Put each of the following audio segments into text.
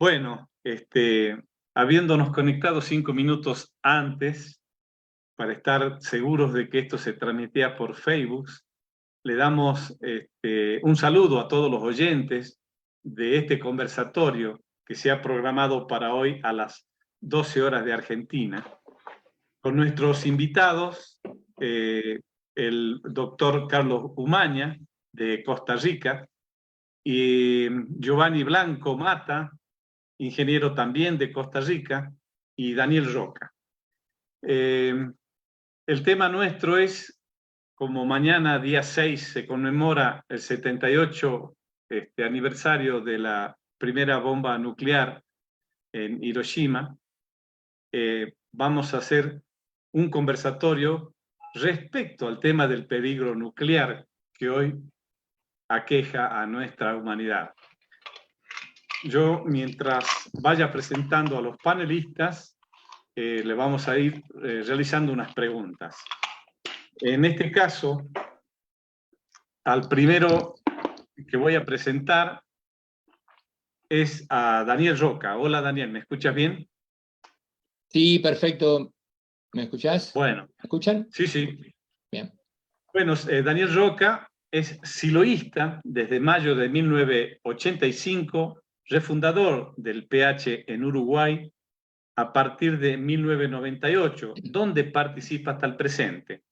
Bueno, habiéndonos conectado 5 minutos antes, para estar seguros de que esto se transmitía por Facebook, le damos un saludo a todos los oyentes de este conversatorio que se ha programado para hoy a las 12 horas de Argentina, con nuestros invitados, el doctor Carlos Umaña, de Costa Rica, y Giovanni Blanco Mata, ingeniero también de Costa Rica, y Daniel Roca. El tema nuestro es, como mañana, día 6, se conmemora el 78 aniversario de la primera bomba nuclear en Hiroshima, vamos a hacer un conversatorio respecto al tema del peligro nuclear que hoy aqueja a nuestra humanidad. Yo, mientras vaya presentando a los panelistas, le vamos a ir realizando unas preguntas. En este caso, al primero que voy a presentar es a Daniel Roca. Hola, Daniel, ¿me escuchas bien? Sí, perfecto. ¿Me escuchás? Bueno. ¿Me escuchan? Sí, sí. Bien. Bueno, Daniel Roca es siloísta desde mayo de 1985, refundador del PH en Uruguay a partir de 1998, donde participa hasta el presente.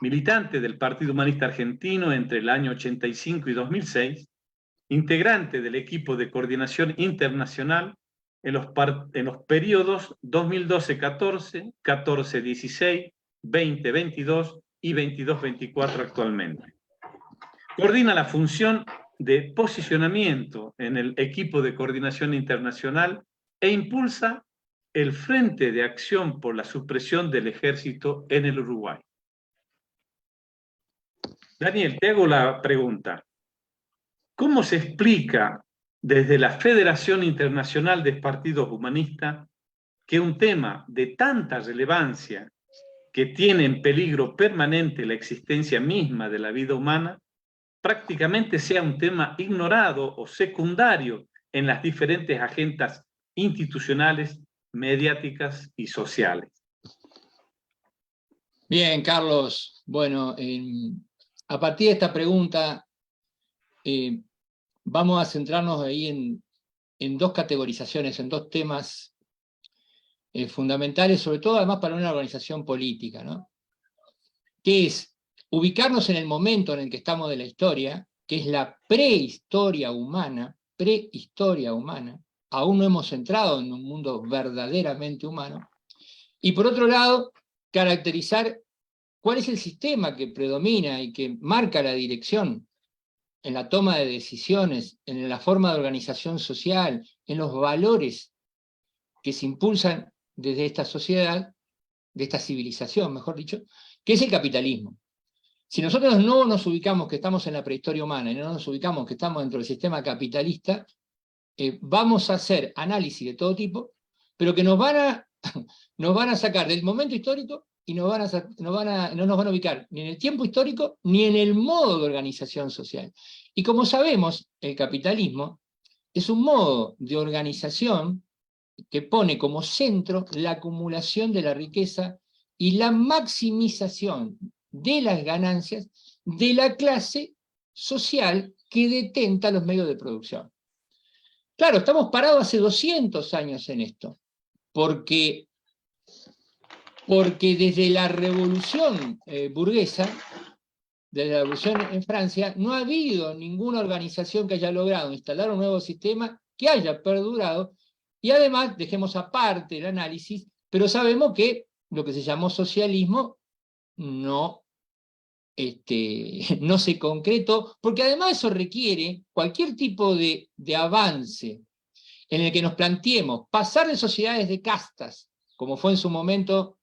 Militante del Partido Humanista Argentino entre el año 85 y 2006, integrante del equipo de coordinación internacional en los periodos 2012-14, 14-16, 20-22 y 22-24 actualmente. Coordina la función de posicionamiento en el equipo de coordinación internacional e impulsa el Frente de Acción por la Supresión del Ejército en el Uruguay. Daniel, te hago la pregunta. ¿Cómo se explica desde la Federación Internacional de Partidos Humanistas que un tema de tanta relevancia, que tiene en peligro permanente la existencia misma de la vida humana, prácticamente sea un tema ignorado o secundario en las diferentes agendas institucionales, mediáticas y sociales? Bien, Carlos. Bueno, a partir de esta pregunta, vamos a centrarnos ahí en dos categorizaciones, en dos temas fundamentales, sobre todo además para una organización política, ¿no? Que es ubicarnos en el momento en el que estamos de la historia, que es la prehistoria humana, aún no hemos entrado en un mundo verdaderamente humano, y por otro lado, caracterizar cuál es el sistema que predomina y que marca la dirección en la toma de decisiones, en la forma de organización social, en los valores que se impulsan desde esta sociedad, de esta civilización, mejor dicho, que es el capitalismo. Si nosotros no nos ubicamos que estamos en la prehistoria humana y no nos ubicamos que estamos dentro del sistema capitalista, vamos a hacer análisis de todo tipo, pero que nos van a sacar del momento histórico y no nos van a ubicar ni en el tiempo histórico ni en el modo de organización social. Y como sabemos, el capitalismo es un modo de organización que pone como centro la acumulación de la riqueza y la maximización de las ganancias de la clase social que detenta los medios de producción. Claro, estamos parados hace 200 años en esto, porque desde la revolución burguesa, desde la revolución en Francia, no ha habido ninguna organización que haya logrado instalar un nuevo sistema que haya perdurado, y además, dejemos aparte el análisis, pero sabemos que lo que se llamó socialismo no se concretó, porque además eso requiere cualquier tipo de avance en el que nos planteemos pasar de sociedades de castas, como fue en su momento,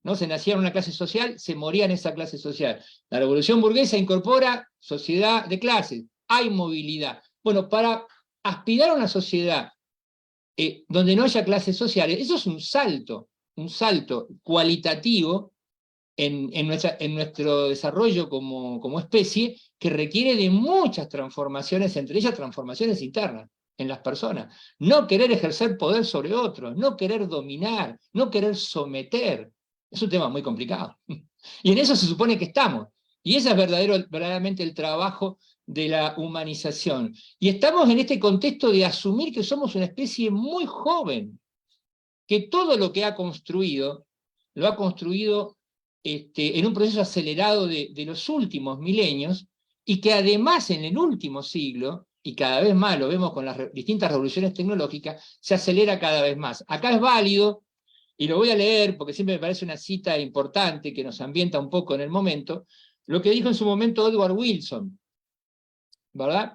¿no? Se nacía en una clase social, se moría en esa clase social. La revolución burguesa incorpora sociedad de clases, hay movilidad. Bueno, para aspirar a una sociedad donde no haya clases sociales, eso es un salto cualitativo en nuestro desarrollo como especie, que requiere de muchas transformaciones, entre ellas transformaciones internas. en las personas. No querer ejercer poder sobre otros, no querer dominar, no querer someter. Es un tema muy complicado. Y en eso se supone que estamos. Y ese es verdaderamente el trabajo de la humanización. Y estamos en este contexto de asumir que somos una especie muy joven, que todo lo que ha construido, lo ha construido en un proceso acelerado de los últimos milenios, y que además en el último siglo, y cada vez más lo vemos con las distintas revoluciones tecnológicas, se acelera cada vez más. Acá es válido, y lo voy a leer porque siempre me parece una cita importante que nos ambienta un poco en el momento, lo que dijo en su momento Edward Wilson, ¿verdad?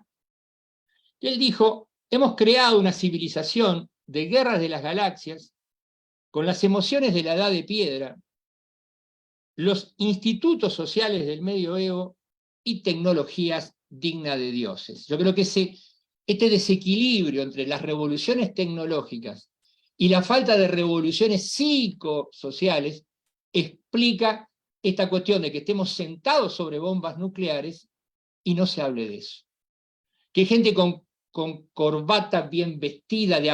Él dijo: hemos creado una civilización de guerras de las galaxias, con las emociones de la edad de piedra, los institutos sociales del medioevo y tecnologías dignas de dioses. Yo creo que este desequilibrio entre las revoluciones tecnológicas y la falta de revoluciones psicosociales explica esta cuestión de que estemos sentados sobre bombas nucleares y no se hable de eso. Que gente con corbata bien vestida, de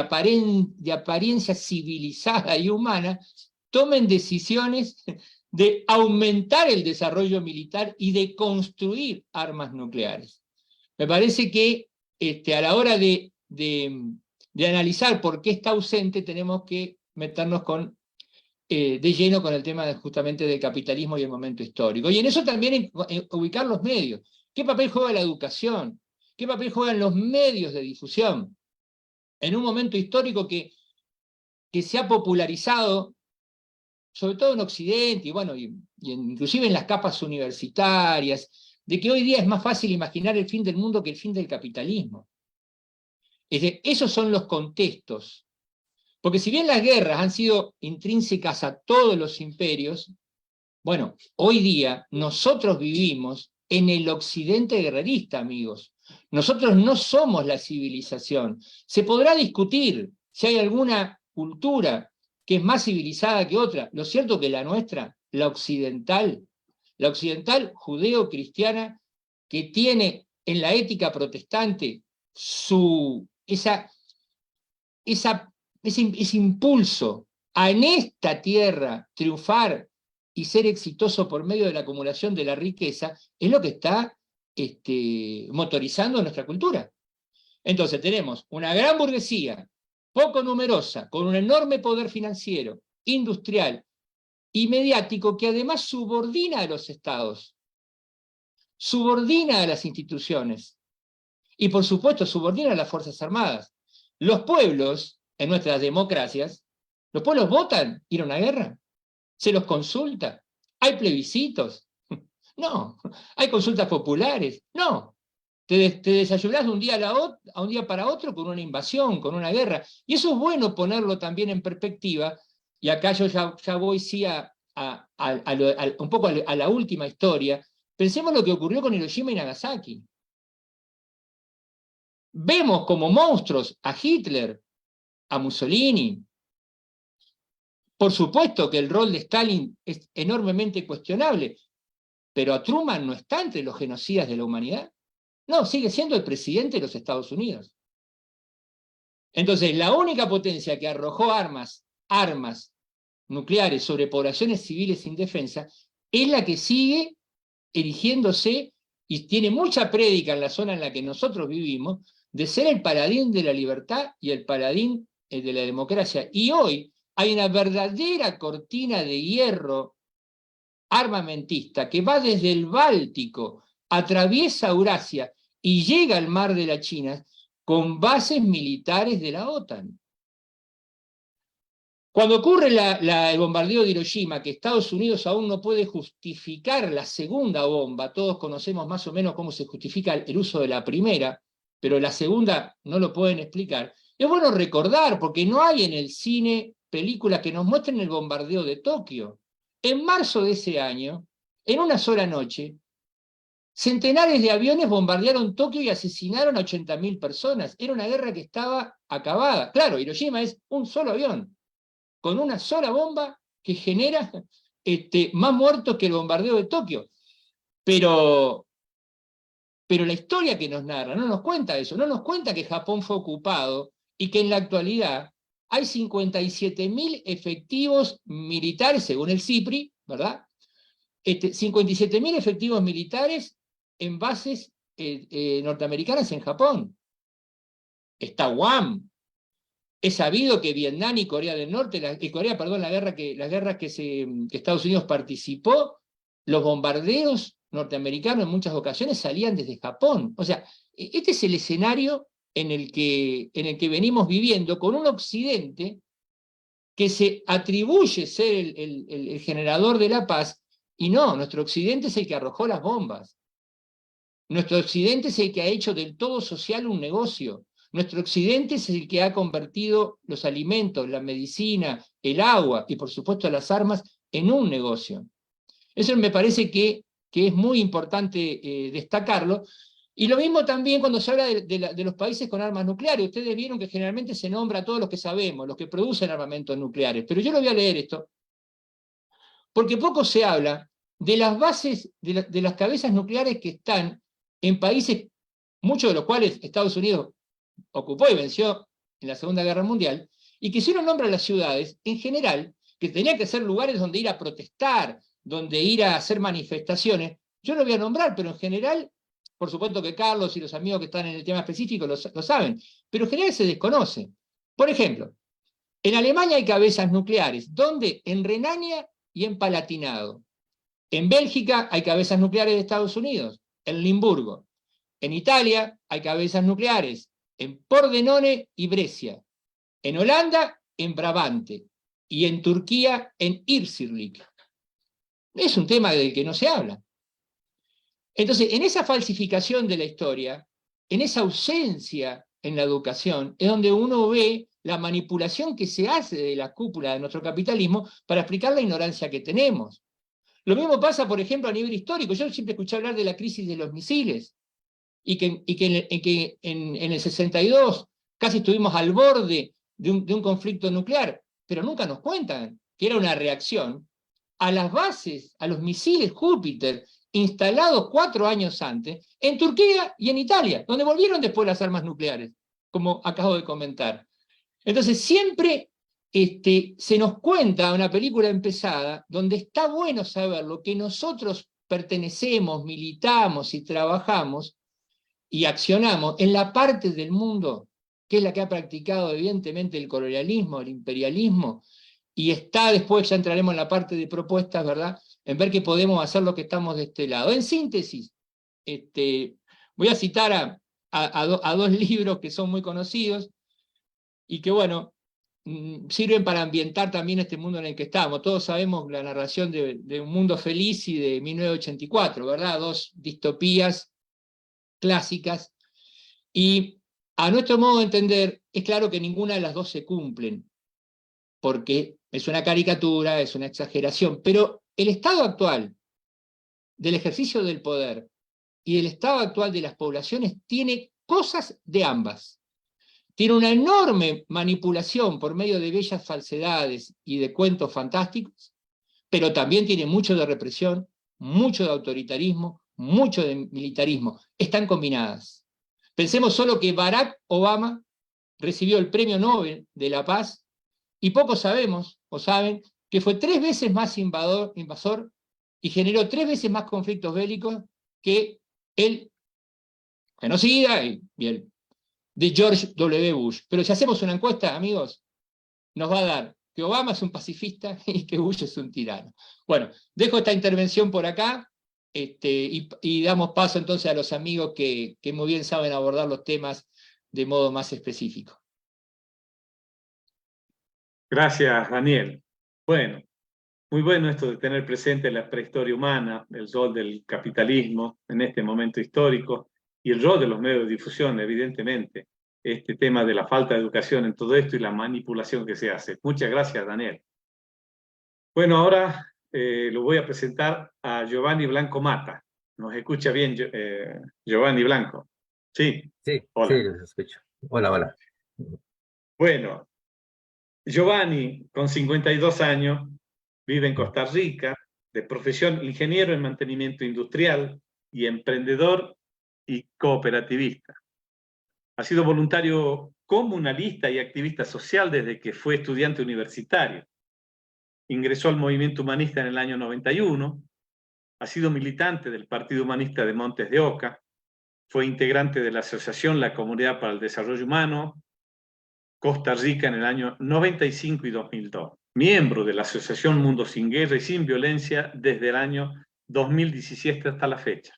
apariencia civilizada y humana, tomen decisiones de aumentar el desarrollo militar y de construir armas nucleares. Me parece que a la hora de analizar por qué está ausente, tenemos que meternos de lleno con el tema justamente del capitalismo y el momento histórico. Y en eso también ubicar los medios. ¿Qué papel juega la educación? ¿Qué papel juegan los medios de difusión? En un momento histórico que se ha popularizado, sobre todo en Occidente, y bueno, inclusive en las capas universitarias, de que hoy día es más fácil imaginar el fin del mundo que el fin del capitalismo. Esos son los contextos. Porque si bien las guerras han sido intrínsecas a todos los imperios, bueno, hoy día nosotros vivimos en el occidente guerrerista, amigos. Nosotros no somos la civilización. Se podrá discutir si hay alguna cultura que es más civilizada que otra. Lo cierto es que la nuestra, la occidental judeo-cristiana, que tiene en la ética protestante ese impulso a en esta tierra triunfar y ser exitoso por medio de la acumulación de la riqueza, es lo que está motorizando nuestra cultura. Entonces tenemos una gran burguesía, poco numerosa, con un enorme poder financiero, industrial y mediático, que además subordina a los estados, subordina a las instituciones y, por supuesto, subordina a las Fuerzas Armadas. Los pueblos, en nuestras democracias, los pueblos votan ir a una guerra, se los consulta, hay plebiscitos, no, hay consultas populares, no. Te desayunás de un día a un día para otro con una invasión, con una guerra. Y eso es bueno ponerlo también en perspectiva, y acá yo ya voy sí un poco a la última historia. Pensemos lo que ocurrió con Hiroshima y Nagasaki. Vemos como monstruos a Hitler, a Mussolini. Por supuesto que el rol de Stalin es enormemente cuestionable, pero a Truman no está entre los genocidas de la humanidad. No, sigue siendo el presidente de los Estados Unidos. Entonces, la única potencia que arrojó armas nucleares sobre poblaciones civiles indefensas es la que sigue erigiéndose y tiene mucha prédica en la zona en la que nosotros vivimos, de ser el paladín de la libertad y el paladín de la democracia. Y hoy hay una verdadera cortina de hierro armamentista que va desde el Báltico, atraviesa Eurasia y llega al mar de la China con bases militares de la OTAN. Cuando ocurre el bombardeo de Hiroshima, que Estados Unidos aún no puede justificar la segunda bomba, todos conocemos más o menos cómo se justifica el uso de la primera, pero la segunda no lo pueden explicar, es bueno recordar, porque no hay en el cine películas que nos muestren el bombardeo de Tokio. En marzo de ese año, en una sola noche, centenares de aviones bombardearon Tokio y asesinaron a 80.000 personas. Era una guerra que estaba acabada. Claro, Hiroshima es un solo avión, con una sola bomba que genera más muertos que el bombardeo de Tokio. Pero Pero la historia que nos narra no nos cuenta eso, no nos cuenta que Japón fue ocupado y que en la actualidad hay 57.000 efectivos militares, según el CIPRI, ¿verdad? 57.000 efectivos militares en bases norteamericanas en Japón. Está Guam. Es sabido que Vietnam y Corea del Norte, las guerras que Estados Unidos participó, los bombardeos norteamericanos en muchas ocasiones salían desde Japón. O sea, este es el escenario en el que venimos viviendo, con un Occidente que se atribuye ser el generador de la paz, y no, nuestro Occidente es el que arrojó las bombas. Nuestro Occidente es el que ha hecho del todo social un negocio. Nuestro Occidente es el que ha convertido los alimentos, la medicina, el agua y por supuesto las armas en un negocio. Eso me parece que es muy importante destacarlo. Y lo mismo también cuando se habla de los países con armas nucleares. Ustedes vieron que generalmente se nombra a todos los que sabemos, los que producen armamentos nucleares. Pero yo lo voy a leer esto, porque poco se habla de las bases, de las cabezas nucleares que están en países, muchos de los cuales Estados Unidos ocupó y venció en la Segunda Guerra Mundial, y que si uno nombra las ciudades, en general, que tenían que ser lugares donde ir a protestar, donde ir a hacer manifestaciones, yo lo voy a nombrar, pero en general, por supuesto que Carlos y los amigos que están en el tema específico lo saben, pero en general se desconoce. Por ejemplo, en Alemania hay cabezas nucleares, ¿dónde? En Renania y en Palatinado. En Bélgica hay cabezas nucleares de Estados Unidos, en Limburgo. En Italia hay cabezas nucleares, en Pordenone y Brescia. En Holanda, en Brabante. Y en Turquía, en Irsilik. Es un tema del que no se habla. Entonces, en esa falsificación de la historia, en esa ausencia en la educación, es donde uno ve la manipulación que se hace de la cúpula de nuestro capitalismo para explicar la ignorancia que tenemos. Lo mismo pasa, por ejemplo, a nivel histórico. Yo siempre escuché hablar de la crisis de los misiles, y que en el 62 casi estuvimos al borde de un conflicto nuclear, pero nunca nos cuentan que era una reacción a las bases, a los misiles Júpiter instalados 4 años antes en Turquía y en Italia, donde volvieron después las armas nucleares, como acabo de comentar. Entonces siempre se nos cuenta una película empezada donde está bueno saber lo que nosotros pertenecemos, militamos y trabajamos y accionamos en la parte del mundo que es la que ha practicado evidentemente el colonialismo, el imperialismo, y está después, ya entraremos en la parte de propuestas, ¿verdad?, en ver qué podemos hacer lo que estamos de este lado. En síntesis, voy a citar a 2 libros que son muy conocidos y que, bueno, sirven para ambientar también este mundo en el que estamos. Todos sabemos la narración de Un Mundo Feliz y de 1984, ¿verdad? 2 distopías clásicas, y a nuestro modo de entender, es claro que ninguna de las 2 se cumplen, porque es una caricatura, es una exageración, pero el estado actual del ejercicio del poder y el estado actual de las poblaciones tiene cosas de ambas. Tiene una enorme manipulación por medio de bellas falsedades y de cuentos fantásticos, pero también tiene mucho de represión, mucho de autoritarismo, mucho de militarismo. Están combinadas. Pensemos solo que Barack Obama recibió el Premio Nobel de la Paz y pocos sabemos o saben que fue 3 veces más invasor y generó 3 veces más conflictos bélicos que el genocida y el de George W. Bush. Pero si hacemos una encuesta, amigos, nos va a dar que Obama es un pacifista y que Bush es un tirano. Bueno, dejo esta intervención por acá. Y damos paso entonces a los amigos que muy bien saben abordar los temas de modo más específico. Gracias, Daniel. Bueno, muy bueno esto de tener presente la prehistoria humana, el rol del capitalismo en este momento histórico y el rol de los medios de difusión, evidentemente, este tema de la falta de educación en todo esto y la manipulación que se hace. Muchas gracias, Daniel. Bueno, ahora lo voy a presentar a Giovanni Blanco Mata. ¿Nos escucha bien, Giovanni Blanco? Sí. Sí, hola. sí, los escucho. Hola, hola. Bueno, Giovanni, con 52 años, vive en Costa Rica, de profesión ingeniero en mantenimiento industrial y emprendedor y cooperativista. Ha sido voluntario comunalista y activista social desde que fue estudiante universitario. Ingresó al movimiento humanista en el año 91, ha sido militante del Partido Humanista de Montes de Oca, fue integrante de la asociación La Comunidad para el Desarrollo Humano, Costa Rica en el año 95 y 2002, miembro de la Asociación Mundo Sin Guerra y Sin Violencia desde el año 2017 hasta la fecha.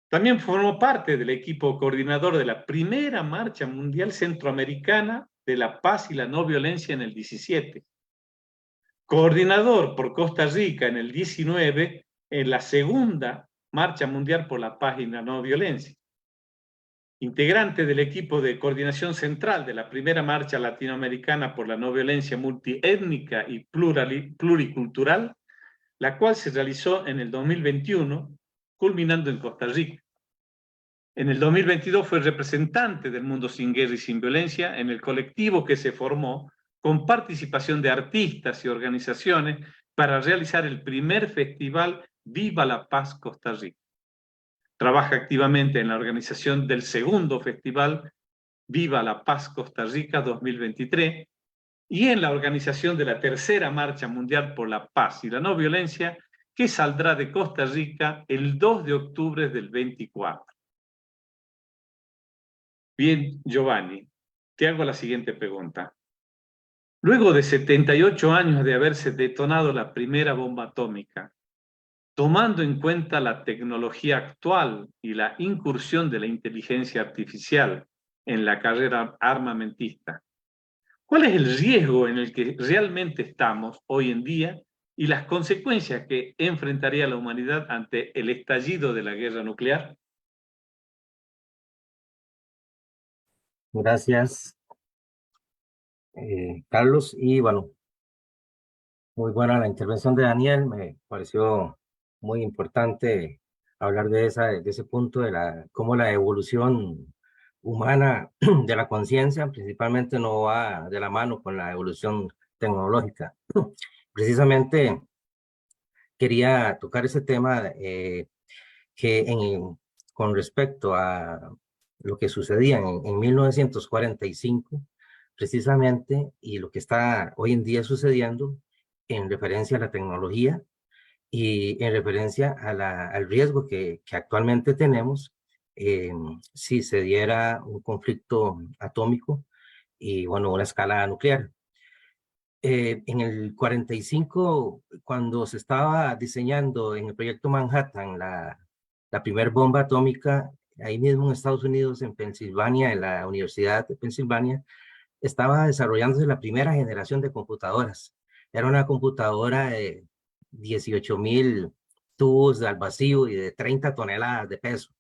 También formó parte del equipo coordinador de la primera Marcha Mundial Centroamericana de la Paz y la No Violencia en el 17, coordinador por Costa Rica en el 19 en la segunda Marcha Mundial por la Paz y la No Violencia, integrante del equipo de coordinación central de la primera Marcha Latinoamericana por la No Violencia multiétnica y pluricultural, la cual se realizó en el 2021, culminando en Costa Rica. En el 2022 fue representante del Mundo Sin Guerra y Sin Violencia en el colectivo que se formó con participación de artistas y organizaciones para realizar el primer festival Viva la Paz Costa Rica. Trabaja activamente en la organización del segundo festival Viva la Paz Costa Rica 2023 y en la organización de la tercera Marcha Mundial por la Paz y la No Violencia, que saldrá de Costa Rica el 2 de octubre del 24. Bien, Giovanni, te hago la siguiente pregunta. Luego de 78 años de haberse detonado la primera bomba atómica, tomando en cuenta la tecnología actual y la incursión de la inteligencia artificial en la carrera armamentista, ¿cuál es el riesgo en el que realmente estamos hoy en día y las consecuencias que enfrentaría la humanidad ante el estallido de la guerra nuclear? Gracias, Carlos. Y bueno, muy buena la intervención de Daniel. Me pareció muy importante hablar de ese punto, cómo la evolución humana de la conciencia principalmente no va de la mano con la evolución tecnológica. Precisamente quería tocar ese tema con respecto a lo que sucedía en 1945, precisamente, y lo que está hoy en día sucediendo en referencia a la tecnología y en referencia al riesgo que actualmente tenemos si se diera un conflicto atómico y, bueno, una escala nuclear. En el 45, cuando se estaba diseñando en el proyecto Manhattan la primera bomba atómica, ahí mismo en Estados Unidos, en Pensilvania, en la Universidad de Pensilvania, estaba desarrollándose la primera generación de computadoras. Era una computadora de 18,000 tubos al vacío y de 30 toneladas de peso.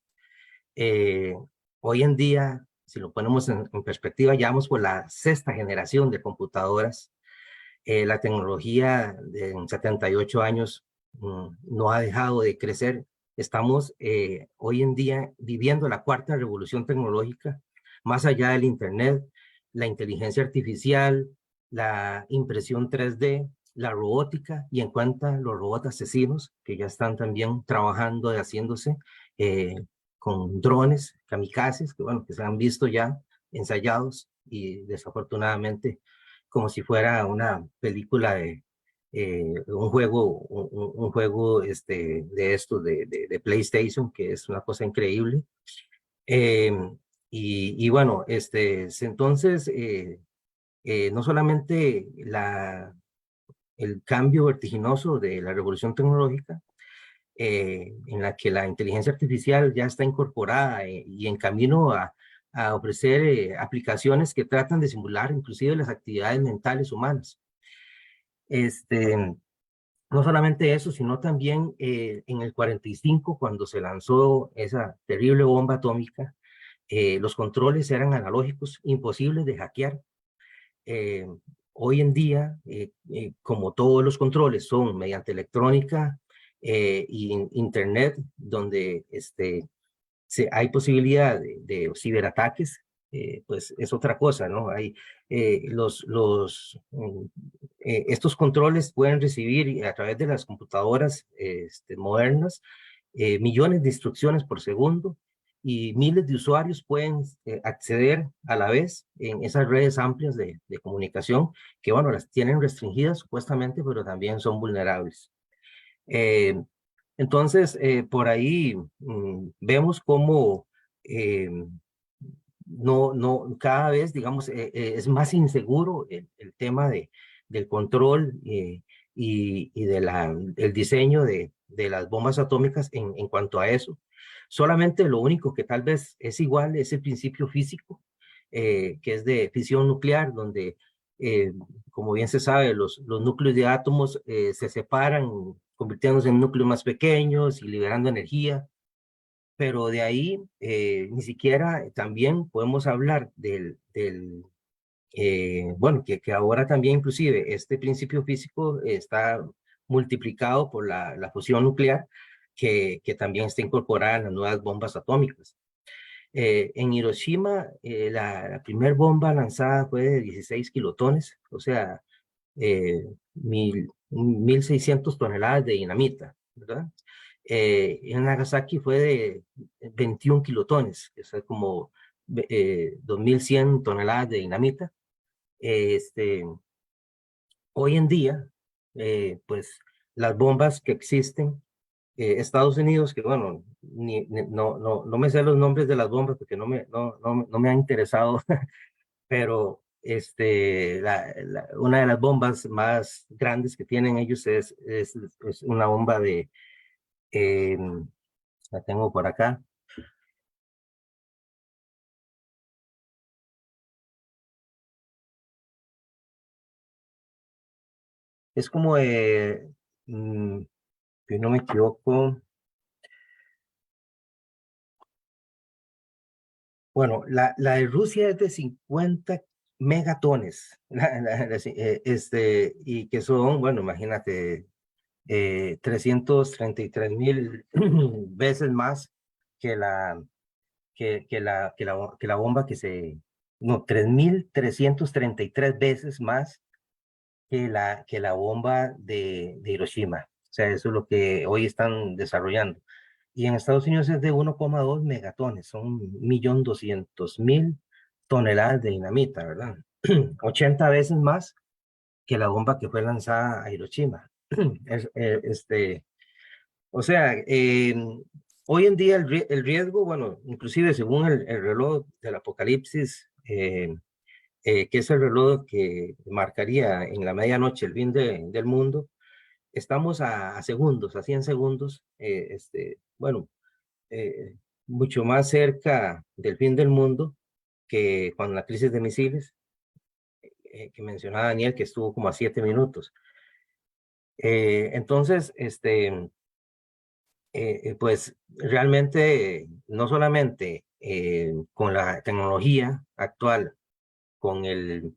Hoy en día, si lo ponemos en perspectiva, ya vamos por la sexta generación de computadoras. La tecnología en 78 años no ha dejado de crecer. Estamos hoy en día viviendo la cuarta revolución tecnológica, más allá del Internet, la inteligencia artificial, la impresión 3D, la robótica y en cuanto a los robots asesinos que ya están también trabajando y haciéndose con drones kamikazes que, bueno, que se han visto ya ensayados y desafortunadamente como si fuera una película de un juego de estos de PlayStation, que es una cosa increíble. Y bueno, entonces, no solamente el cambio vertiginoso de la revolución tecnológica, en la que la inteligencia artificial ya está incorporada y en camino a ofrecer aplicaciones que tratan de simular inclusive las actividades mentales humanas. No solamente eso, sino también en el 45, cuando se lanzó esa terrible bomba atómica, los controles eran analógicos, imposibles de hackear. Hoy en día, como todos los controles son mediante electrónica y Internet, donde hay posibilidad de ciberataques, pues es otra cosa, ¿no? Estos controles pueden recibir a través de las computadoras modernas millones de instrucciones por segundo y miles de usuarios pueden acceder a la vez en esas redes amplias de comunicación que, bueno, las tienen restringidas supuestamente, pero también son vulnerables. Entonces, por ahí vemos cómo cada vez, digamos, es más inseguro el tema del control y el diseño de las bombas atómicas en cuanto a eso. Solamente lo único que tal vez es igual es el principio físico, que es de fisión nuclear, donde, como bien se sabe, los núcleos de átomos se separan, convirtiéndose en núcleos más pequeños y liberando energía. Pero de ahí ni siquiera también podemos hablar bueno, que ahora también inclusive este principio físico está multiplicado por la fusión nuclear, que también está incorporada en las nuevas bombas atómicas. En Hiroshima, la primera bomba lanzada fue de 16 kilotones, o sea, 1.600 toneladas de dinamita, ¿verdad? En Nagasaki fue de 21 kilotones, que es como 2.100 toneladas de dinamita. Hoy en día, pues las bombas que existen, Estados Unidos, que bueno, no me sé los nombres de las bombas porque no me ha interesado, pero una de las bombas más grandes que tienen ellos es una bomba la tengo por acá. Es como si no me equivoco, bueno, la de Rusia es de 50 megatones, y que son, bueno, imagínate, 333.000 veces más que la bomba no, 3.333 veces más que la bomba de Hiroshima. O sea, eso es lo que hoy están desarrollando. Y en Estados Unidos es de 1,2 megatones, son 1.200.000 toneladas de dinamita, ¿verdad? 80 veces más que la bomba que fue lanzada a Hiroshima. O sea, hoy en día el riesgo, bueno, inclusive según el reloj del apocalipsis, que es el reloj que marcaría en la medianoche el fin del mundo, estamos a segundos, a 100 segundos, bueno, mucho más cerca del fin del mundo que con la crisis de misiles, que mencionaba Daniel, que estuvo como a 7 minutos. Entonces, pues realmente no solamente con la tecnología actual, con el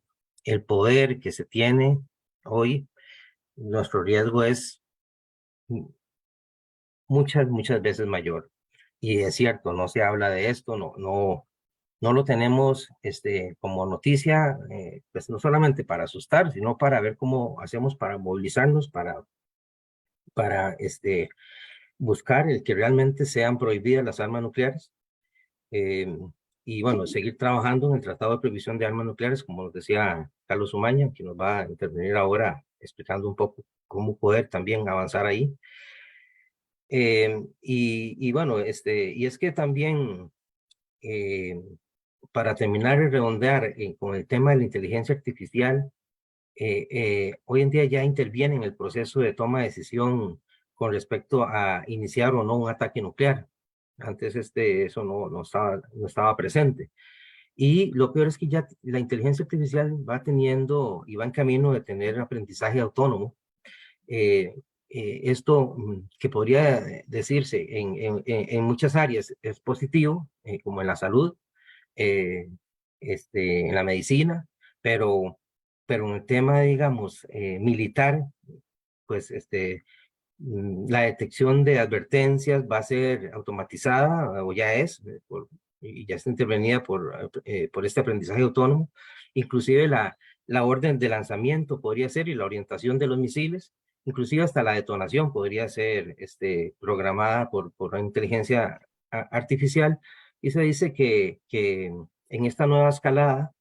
poder que se tiene hoy, nuestro riesgo es muchas veces mayor. Y es cierto, no se habla de esto, no lo tenemos como noticia, pues no solamente para asustar, sino para ver cómo hacemos para movilizarnos, para buscar el que realmente sean prohibidas las armas nucleares. Y bueno, seguir trabajando en el Tratado de Prohibición de Armas Nucleares, como nos decía Carlos Umaña, que nos va a intervenir ahora explicando un poco cómo poder también avanzar ahí. Y bueno, y es que también, para terminar y redondear con el tema de la inteligencia artificial, hoy en día ya interviene en el proceso de toma de decisión con respecto a iniciar o no un ataque nuclear. Antes eso no estaba presente. Y lo peor es que ya la inteligencia artificial va teniendo y va en camino de tener aprendizaje autónomo. Esto que podría decirse en muchas áreas es positivo, como en la salud, en la medicina, pero en el tema, digamos, militar, pues la detección de advertencias va a ser automatizada, o ya es, y ya está intervenida por este aprendizaje autónomo. Inclusive la orden de lanzamiento podría ser, y la orientación de los misiles, inclusive hasta la detonación podría ser programada por una inteligencia artificial, y se dice que en esta nueva escalada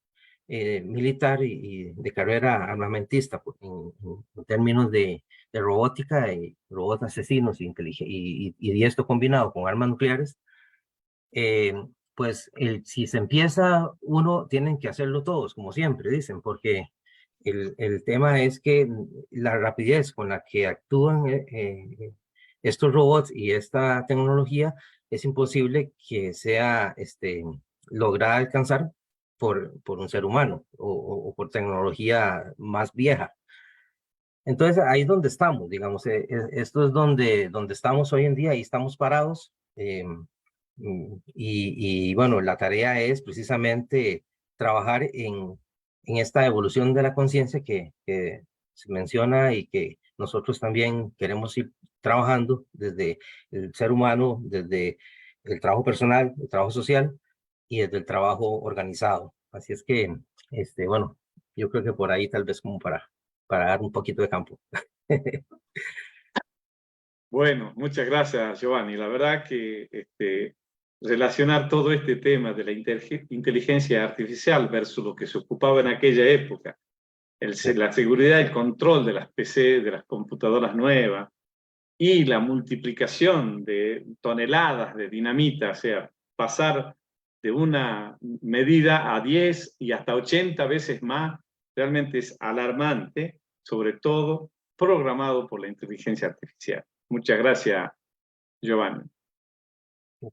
militar y de carrera armamentista, en términos de robótica y robots asesinos y esto combinado con armas nucleares, eh, pues si se empieza uno, tienen que hacerlo todos, como siempre dicen, porque el tema es que la rapidez con la que actúan estos robots y esta tecnología es imposible que sea lograda alcanzar por un ser humano o por tecnología más vieja. Entonces ahí es donde estamos, digamos, esto es donde estamos hoy en día y estamos parados. Y bueno, la tarea es precisamente trabajar en esta evolución de la conciencia que se menciona y que nosotros también queremos ir trabajando desde el ser humano, desde el trabajo personal, el trabajo social y desde el trabajo organizado. Así es que, bueno, yo creo que por ahí tal vez como para dar un poquito de campo. Bueno, muchas gracias, Giovanni. La verdad que relacionar todo este tema de la inteligencia artificial versus lo que se ocupaba en aquella época, la seguridad y el control de las PC, de las computadoras nuevas, y la multiplicación de toneladas de dinamita, o sea, pasar de una medida a 10 y hasta 80 veces más, realmente es alarmante, sobre todo programado por la inteligencia artificial. Muchas gracias, Giovanni.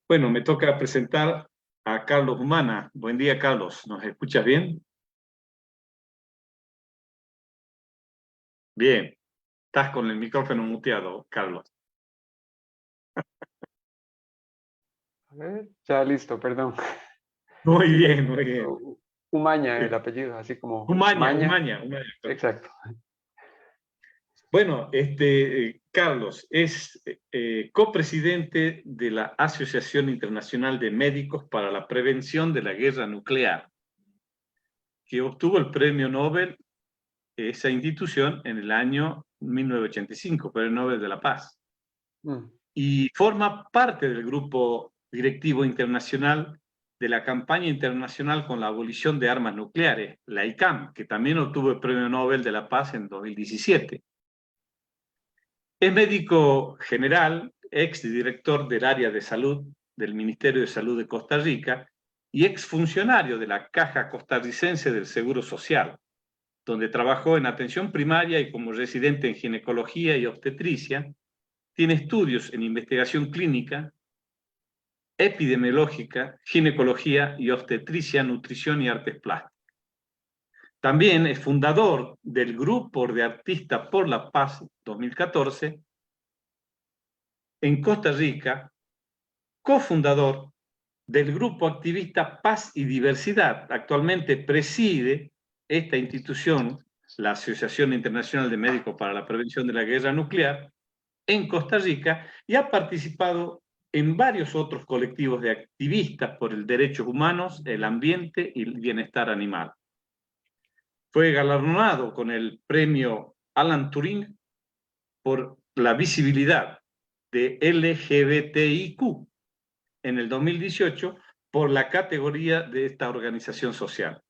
Bueno, me toca presentar a Carlos Humana. Buen día, Carlos. ¿Nos escuchas bien? Bien. Estás con el micrófono muteado, Carlos. A ver, ya listo, perdón. Muy bien, muy bien. Umaña el apellido, así como Umaña. Exacto. Bueno, Carlos es copresidente de la Asociación Internacional de Médicos para la Prevención de la Guerra Nuclear, que obtuvo el premio Nobel, esa institución, en el año 1985, Premio Nobel de la Paz. Y forma parte del grupo directivo internacional de la campaña internacional con la abolición de armas nucleares, la ICAM, que también obtuvo el Premio Nobel de la Paz en 2017. Es médico general, exdirector del área de salud del Ministerio de Salud de Costa Rica y exfuncionario de la Caja Costarricense del Seguro Social, donde trabajó en atención primaria y como residente en ginecología y obstetricia. Tiene estudios en investigación clínica, epidemiológica, ginecología y obstetricia, nutrición y artes plásticas. También es fundador del Grupo de Artistas por la Paz 2014 en Costa Rica, cofundador del Grupo Activista Paz y Diversidad. Actualmente preside esta institución, la Asociación Internacional de Médicos para la Prevención de la Guerra Nuclear, en Costa Rica, y ha participado en varios otros colectivos de activistas por el derechos humanos, el ambiente y el bienestar animal. Fue galardonado con el premio Alan Turing por la visibilidad de LGBTIQ en el 2018 por la categoría de esta organización social.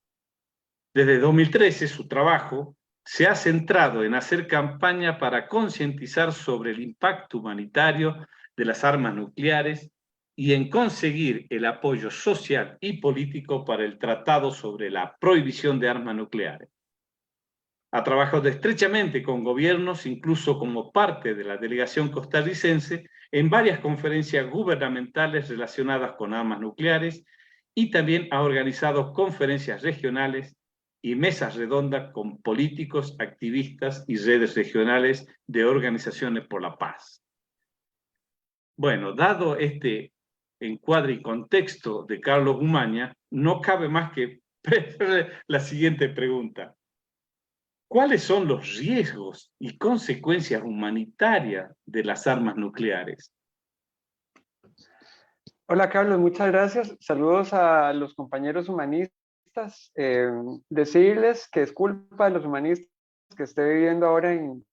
Desde 2013, su trabajo se ha centrado en hacer campaña para concientizar sobre el impacto humanitario de las armas nucleares y en conseguir el apoyo social y político para el Tratado sobre la Prohibición de Armas Nucleares. Ha trabajado estrechamente con gobiernos, incluso como parte de la delegación costarricense, en varias conferencias gubernamentales relacionadas con armas nucleares, y también ha organizado conferencias regionales y mesas redondas con políticos, activistas y redes regionales de organizaciones por la paz. Bueno, dado este encuadre y contexto de Carlos Umaña, no cabe más que la siguiente pregunta. ¿Cuáles son los riesgos y consecuencias humanitarias de las armas nucleares? Hola Carlos, muchas gracias. Saludos a los compañeros humanistas. Decirles que es culpa de los humanistas que esté viviendo ahora en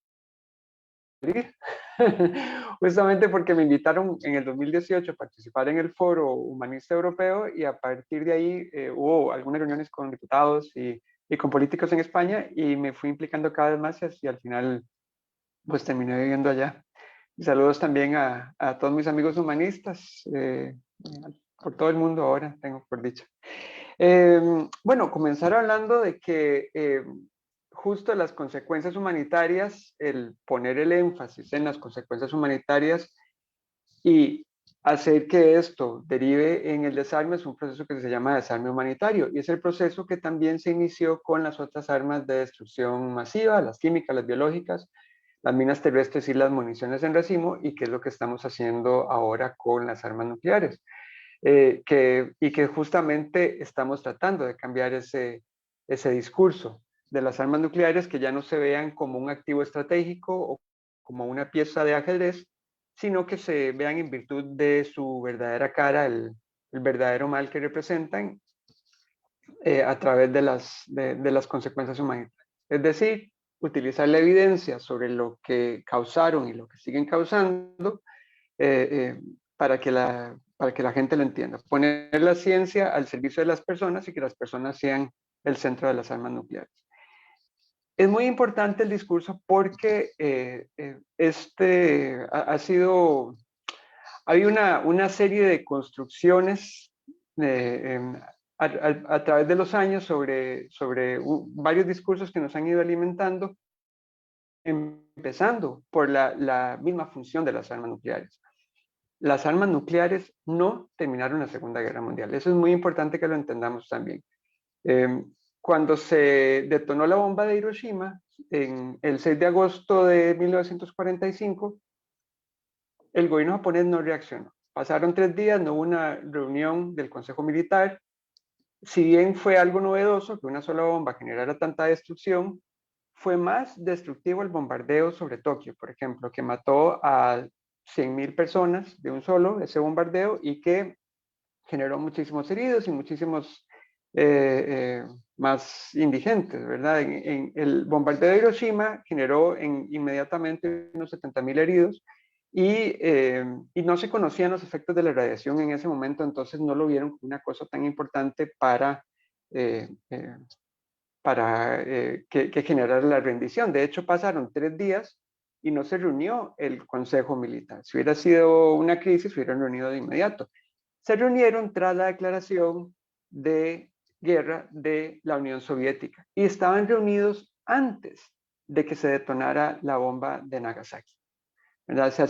Madrid, justamente porque me invitaron en el 2018 a participar en el Foro Humanista Europeo y a partir de ahí hubo algunas reuniones con diputados y con políticos en España y me fui implicando cada vez más y al final pues terminé viviendo allá. Y saludos también a todos mis amigos humanistas por todo el mundo ahora, tengo por dicho. Bueno, comenzar hablando de que justo las consecuencias humanitarias, el poner el énfasis en las consecuencias humanitarias y hacer que esto derive en el desarme es un proceso que se llama desarme humanitario y es el proceso que también se inició con las otras armas de destrucción masiva, las químicas, las biológicas, las minas terrestres y las municiones en racimo y que es lo que estamos haciendo ahora con las armas nucleares. Y que justamente estamos tratando de cambiar ese discurso de las armas nucleares, que ya no se vean como un activo estratégico o como una pieza de ajedrez, sino que se vean en virtud de su verdadera cara, el verdadero mal que representan a través de las consecuencias humanitarias. Es decir, utilizar la evidencia sobre lo que causaron y lo que siguen causando para que la gente lo entienda. Poner la ciencia al servicio de las personas y que las personas sean el centro de las armas nucleares. Es muy importante el discurso porque hay una serie de construcciones a través de los años sobre varios discursos que nos han ido alimentando, empezando por la misma función de las armas nucleares. Las armas nucleares no terminaron la Segunda Guerra Mundial. Eso es muy importante que lo entendamos también. Cuando se detonó la bomba de Hiroshima, en el 6 de agosto de 1945, el gobierno japonés no reaccionó. Pasaron 3 días, no hubo una reunión del Consejo Militar. Si bien fue algo novedoso que una sola bomba generara tanta destrucción, fue más destructivo el bombardeo sobre Tokio, por ejemplo, que mató a 100.000 personas de un solo, ese bombardeo, y que generó muchísimos heridos y muchísimos más indigentes, ¿verdad? En el bombardeo de Hiroshima generó inmediatamente unos 70.000 heridos y no se conocían los efectos de la radiación en ese momento, entonces no lo vieron como una cosa tan importante para que generara la rendición. De hecho, pasaron 3 días y no se reunió el Consejo Militar. Si hubiera sido una crisis, se hubieran reunido de inmediato. Se reunieron tras la declaración de guerra de la Unión Soviética y estaban reunidos antes de que se detonara la bomba de Nagasaki. ¿Verdad? O sea,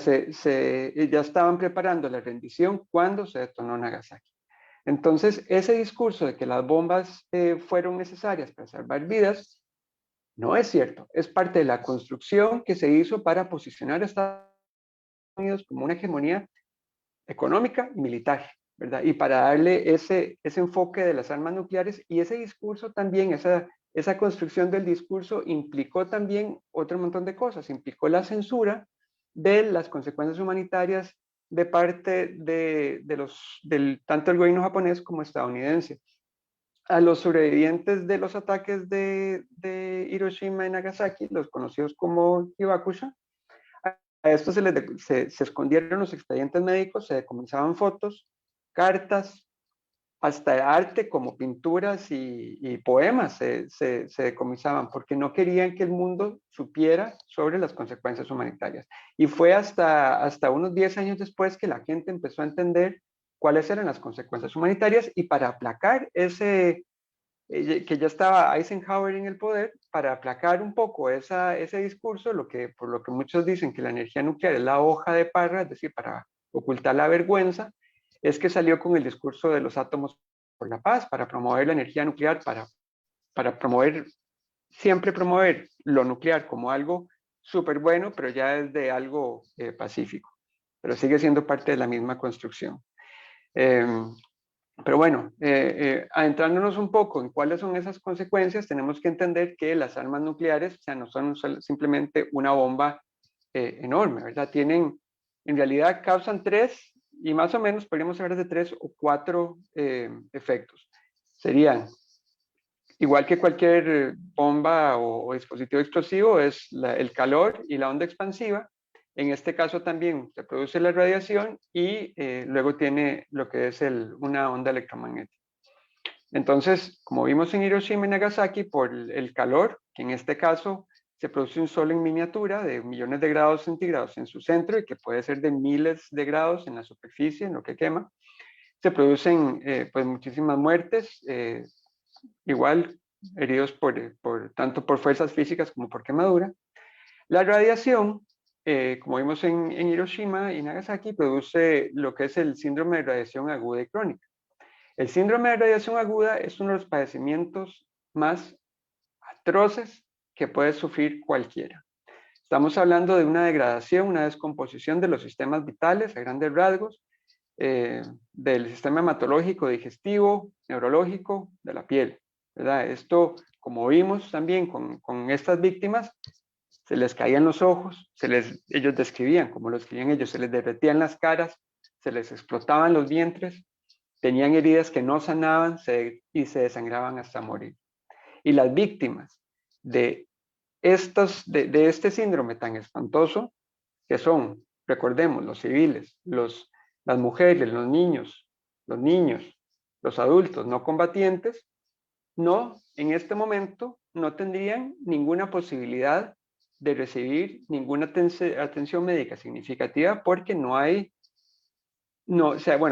ya estaban preparando la rendición cuando se detonó Nagasaki. Entonces, ese discurso de que las bombas fueron necesarias para salvar vidas, no es cierto. Es parte de la construcción que se hizo para posicionar a Estados Unidos como una hegemonía económica y militar, ¿verdad? Y para darle ese enfoque de las armas nucleares y ese discurso también, esa construcción del discurso implicó también otro montón de cosas. Implicó la censura de las consecuencias humanitarias de parte del tanto el gobierno japonés como estadounidense. A los sobrevivientes de los ataques de Hiroshima y Nagasaki, los conocidos como Hibakusha, a estos se escondieron los expedientes médicos, se decomisaban fotos, cartas, hasta arte como pinturas y poemas se decomisaban porque no querían que el mundo supiera sobre las consecuencias humanitarias. Y fue hasta unos 10 años después que la gente empezó a entender cuáles eran las consecuencias humanitarias y para aplacar que ya estaba Eisenhower en el poder, para aplacar un poco ese discurso, por lo que muchos dicen que la energía nuclear es la hoja de parra, es decir, para ocultar la vergüenza, es que salió con el discurso de los átomos por la paz, para promover la energía nuclear, para siempre promover lo nuclear como algo súper bueno, pero ya es de algo pacífico, pero sigue siendo parte de la misma construcción. Pero bueno, adentrándonos un poco en cuáles son esas consecuencias, tenemos que entender que las armas nucleares, o sea, no son simplemente una bomba enorme, ¿verdad? En realidad causan 3, y más o menos podríamos hablar de 3 o 4 efectos. Serían, igual que cualquier bomba o dispositivo explosivo, es el calor y la onda expansiva, En este caso también se produce la radiación y luego tiene lo que es una onda electromagnética. Entonces, como vimos en Hiroshima y Nagasaki, por el calor, que en este caso se produce un sol en miniatura de millones de grados centígrados en su centro y que puede ser de miles de grados en la superficie, en lo que quema, se producen pues muchísimas muertes, igual heridos tanto por fuerzas físicas como por quemadura. La radiación, como vimos en Hiroshima y Nagasaki, produce lo que es el síndrome de radiación aguda y crónica. El síndrome de radiación aguda es uno de los padecimientos más atroces que puede sufrir cualquiera. Estamos hablando de una degradación, una descomposición de los sistemas vitales a grandes rasgos, del sistema hematológico, digestivo, neurológico, de la piel, ¿verdad? Esto, como vimos también con estas víctimas, se les caían los ojos, ellos describían, como lo escribían ellos, se les derretían las caras, se les explotaban los vientres, tenían heridas que no sanaban y se desangraban hasta morir. Y las víctimas de este síndrome tan espantoso, que son, recordemos, los civiles, las mujeres, los niños, los adultos no combatientes, en este momento no tendrían ninguna posibilidad de recibir ninguna atención médica significativa porque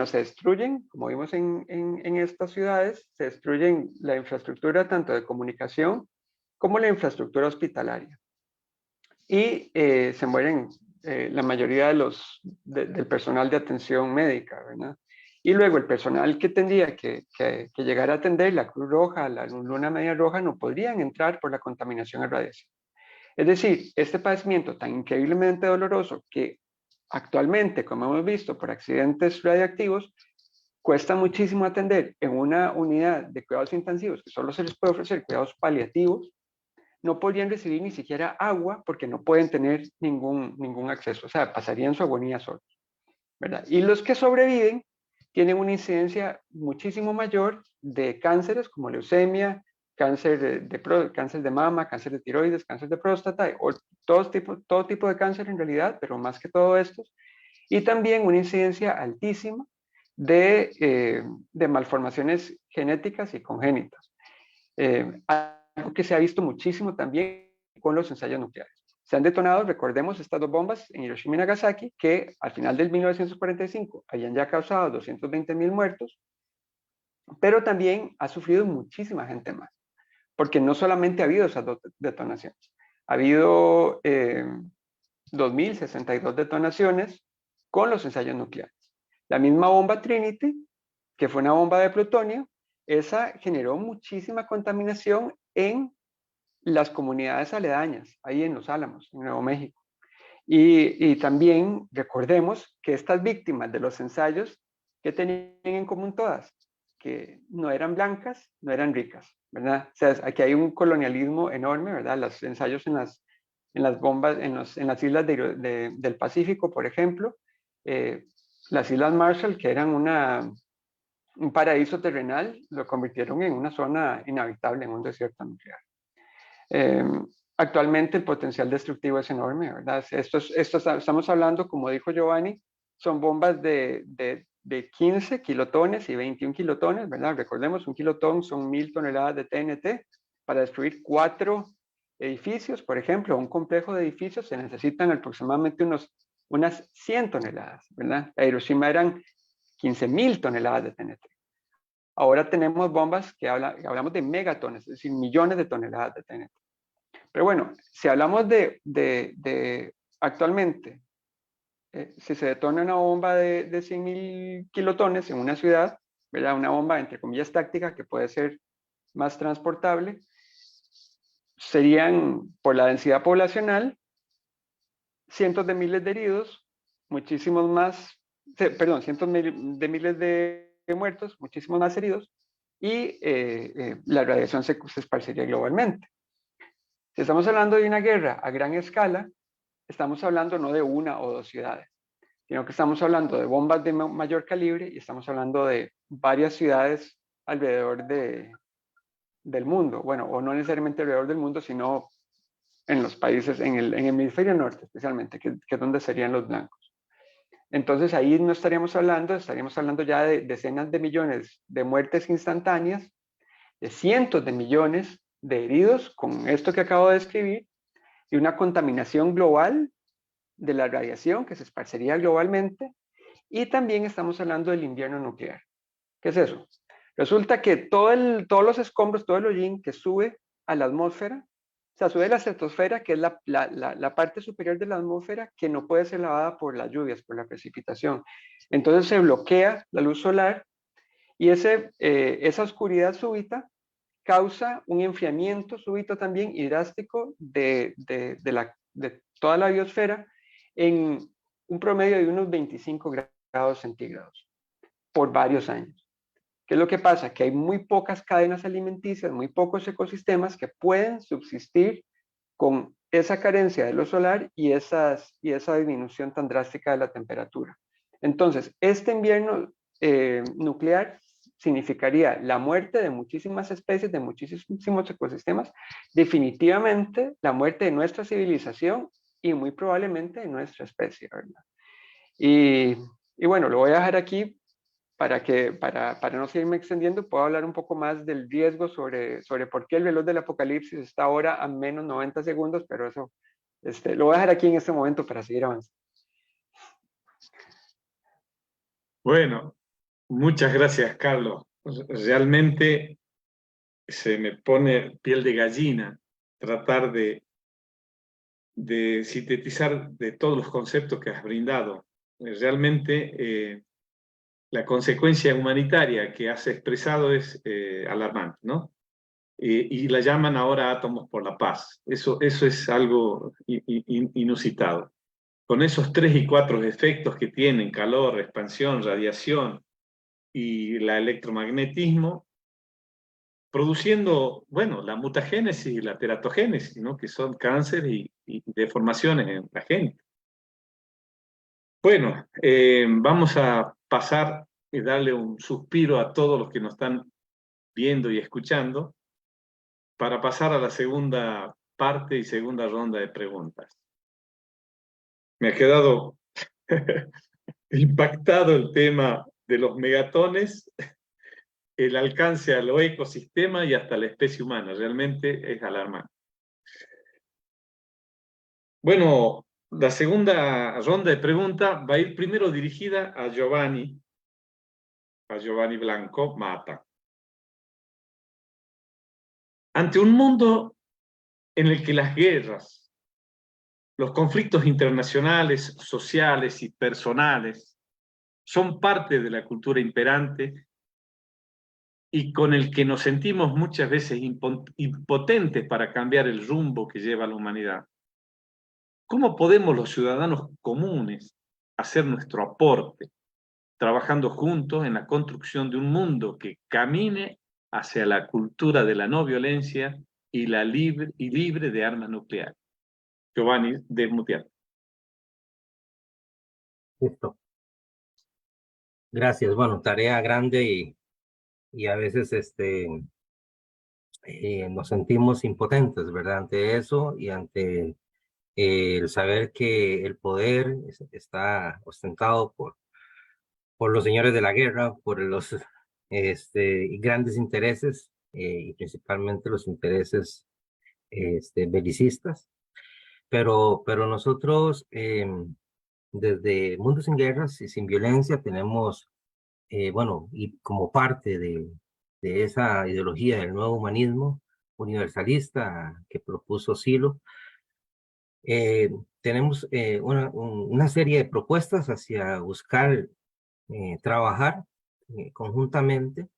se destruyen, como vimos en estas ciudades, se destruyen la infraestructura tanto de comunicación como la infraestructura hospitalaria. Y se mueren la mayoría del personal de atención médica, ¿verdad? Y luego el personal que tendría que llegar a atender, la Cruz Roja, la Luna Media Roja, no podrían entrar por la contaminación a radiación. Es decir, este padecimiento tan increíblemente doloroso que actualmente, como hemos visto, por accidentes radiactivos, cuesta muchísimo atender en una unidad de cuidados intensivos, que solo se les puede ofrecer cuidados paliativos, no podrían recibir ni siquiera agua porque no pueden tener ningún acceso, o sea, pasarían su agonía solos, ¿verdad? Y los que sobreviven tienen una incidencia muchísimo mayor de cánceres como leucemia, cáncer de mama, cáncer de tiroides, cáncer de próstata, o todo tipo de cáncer en realidad, pero más que todo estos, y también una incidencia altísima de malformaciones genéticas y congénitas. Algo que se ha visto muchísimo también con los ensayos nucleares. Se han detonado, recordemos, estas dos bombas en Hiroshima y Nagasaki, que al final del 1945 habían ya causado 220,000 muertos, pero también ha sufrido muchísima gente más, porque no solamente ha habido esas dos detonaciones, ha habido 2,062 detonaciones con los ensayos nucleares. La misma bomba Trinity, que fue una bomba de plutonio, esa generó muchísima contaminación en las comunidades aledañas, ahí en Los Álamos, en Nuevo México. Y también recordemos que estas víctimas de los ensayos, ¿qué tenían en común todas? Que no eran blancas, no eran ricas, ¿verdad? O sea, aquí hay un colonialismo enorme, ¿verdad? Los ensayos en las bombas, en las islas del Pacífico, por ejemplo, las Islas Marshall, que eran un paraíso terrenal, lo convirtieron en una zona inhabitable, en un desierto nuclear. Actualmente el potencial destructivo es enorme, ¿verdad? Estamos hablando, como dijo Giovanni, son bombas de 15 kilotones y 21 kilotones, ¿verdad? Recordemos, un kilotón son 1,000 toneladas de TNT. Para destruir 4 edificios, por ejemplo, un complejo de edificios, se necesitan aproximadamente unas 100 toneladas, ¿verdad? A Hiroshima eran 15,000 toneladas de TNT. Ahora tenemos bombas que hablamos de megatones, es decir, millones de toneladas de TNT. Pero bueno, si hablamos actualmente, si se detona una bomba de 100,000 kilotones en una ciudad, ¿verdad? Una bomba entre comillas táctica que puede ser más transportable, serían por la densidad poblacional cientos de miles de heridos, muchísimos más, perdón, cientos de miles de muertos, muchísimos más heridos, y la radiación se esparciría globalmente. Si estamos hablando de una guerra a gran escala, estamos hablando no de una o dos ciudades, sino que estamos hablando de bombas de mayor calibre y estamos hablando de varias ciudades alrededor del mundo. Bueno, o no necesariamente alrededor del mundo, sino en los países, en el hemisferio norte especialmente, que es donde serían los blancos. Entonces ahí no estaríamos hablando ya de decenas de millones de muertes instantáneas, de cientos de millones de heridos con esto que acabo de describir, y una contaminación global de la radiación que se esparcería globalmente, y también estamos hablando del invierno nuclear. ¿Qué es eso? Resulta que todos los escombros, todo el hollín que sube a la atmósfera, o sea, sube a la estratosfera, que es la parte superior de la atmósfera, que no puede ser lavada por las lluvias, por la precipitación. Entonces se bloquea la luz solar y esa oscuridad súbita causa un enfriamiento súbito también y drástico de toda la biosfera en un promedio de unos 25 grados centígrados por varios años. ¿Qué es lo que pasa? Que hay muy pocas cadenas alimenticias, muy pocos ecosistemas que pueden subsistir con esa carencia de luz solar y esa disminución tan drástica de la temperatura. Entonces, este invierno nuclear significaría la muerte de muchísimas especies, de muchísimos ecosistemas, definitivamente la muerte de nuestra civilización y muy probablemente de nuestra especie, ¿verdad? Y bueno, lo voy a dejar aquí para no seguirme extendiendo. Puedo hablar un poco más del riesgo sobre por qué el reloj del apocalipsis está ahora a menos 90 segundos, pero eso lo voy a dejar aquí en este momento para seguir avanzando. Bueno, muchas gracias, Carlos. Realmente se me pone piel de gallina tratar de sintetizar de todos los conceptos que has brindado. Realmente la consecuencia humanitaria que has expresado es alarmante, ¿no? Y la llaman ahora átomos por la paz. Eso es algo inusitado. Con esos 3 y 4 efectos que tienen, calor, expansión, radiación y el electromagnetismo, produciendo, bueno, la mutagénesis y la teratogénesis, ¿no? Que son cáncer y deformaciones en la gente. Bueno, vamos a pasar y darle un suspiro a todos los que nos están viendo y escuchando para pasar a la segunda parte y segunda ronda de preguntas. Me ha quedado impactado el tema de los megatones, el alcance a los ecosistemas y hasta la especie humana. Realmente es alarmante. Bueno, la segunda ronda de preguntas va a ir primero dirigida a Giovanni Blanco Mata. Ante un mundo en el que las guerras, los conflictos internacionales, sociales y personales son parte de la cultura imperante y con el que nos sentimos muchas veces impotentes para cambiar el rumbo que lleva la humanidad, ¿cómo podemos los ciudadanos comunes hacer nuestro aporte, trabajando juntos en la construcción de un mundo que camine hacia la cultura de la no violencia y libre de armas nucleares? Giovanni, desmutear. Listo. Gracias. Bueno, tarea grande y a veces nos sentimos impotentes, ¿verdad? Ante eso y ante el saber que el poder está ostentado por los señores de la guerra, por los grandes intereses y principalmente los intereses belicistas. Pero nosotros, desde Mundo Sin Guerras y Sin Violencia, tenemos, bueno, y como parte de esa ideología del nuevo humanismo universalista que propuso Silo, tenemos una serie de propuestas hacia buscar trabajar conjuntamente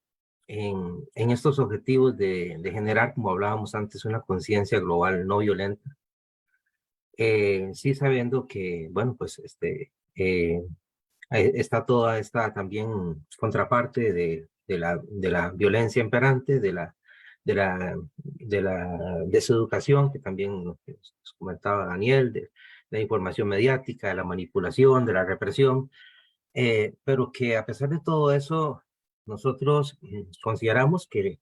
en estos objetivos de generar, como hablábamos antes, una conciencia global no violenta. Sí sabiendo que, bueno, pues está toda esta también contraparte de la violencia imperante, de la deseducación, que también nos comentaba Daniel, de la información mediática, de la manipulación, de la represión, pero que a pesar de todo eso, nosotros consideramos que,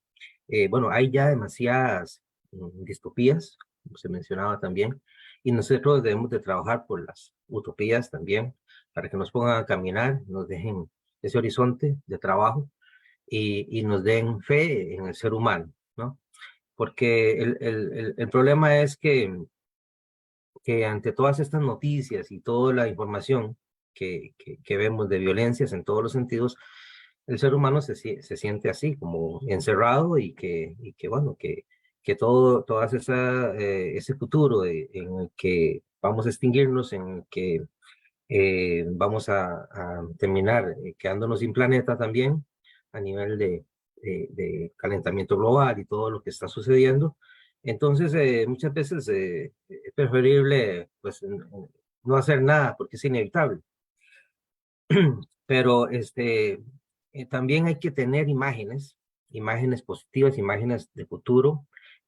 bueno, hay ya demasiadas distopías como se mencionaba también, y nosotros debemos de trabajar por las utopías también, para que nos pongan a caminar, nos dejen ese horizonte de trabajo y nos den fe en el ser humano, ¿no? Porque el problema es que ante todas estas noticias y toda la información que vemos de violencias en todos los sentidos, el ser humano se siente así, como encerrado y que bueno, que todas ese futuro en el que vamos a extinguirnos, en el que vamos a terminar quedándonos sin planeta también a nivel de calentamiento global y todo lo que está sucediendo. Entonces, muchas veces es preferible pues, no hacer nada porque es inevitable. Pero también hay que tener imágenes, imágenes positivas, imágenes de futuro,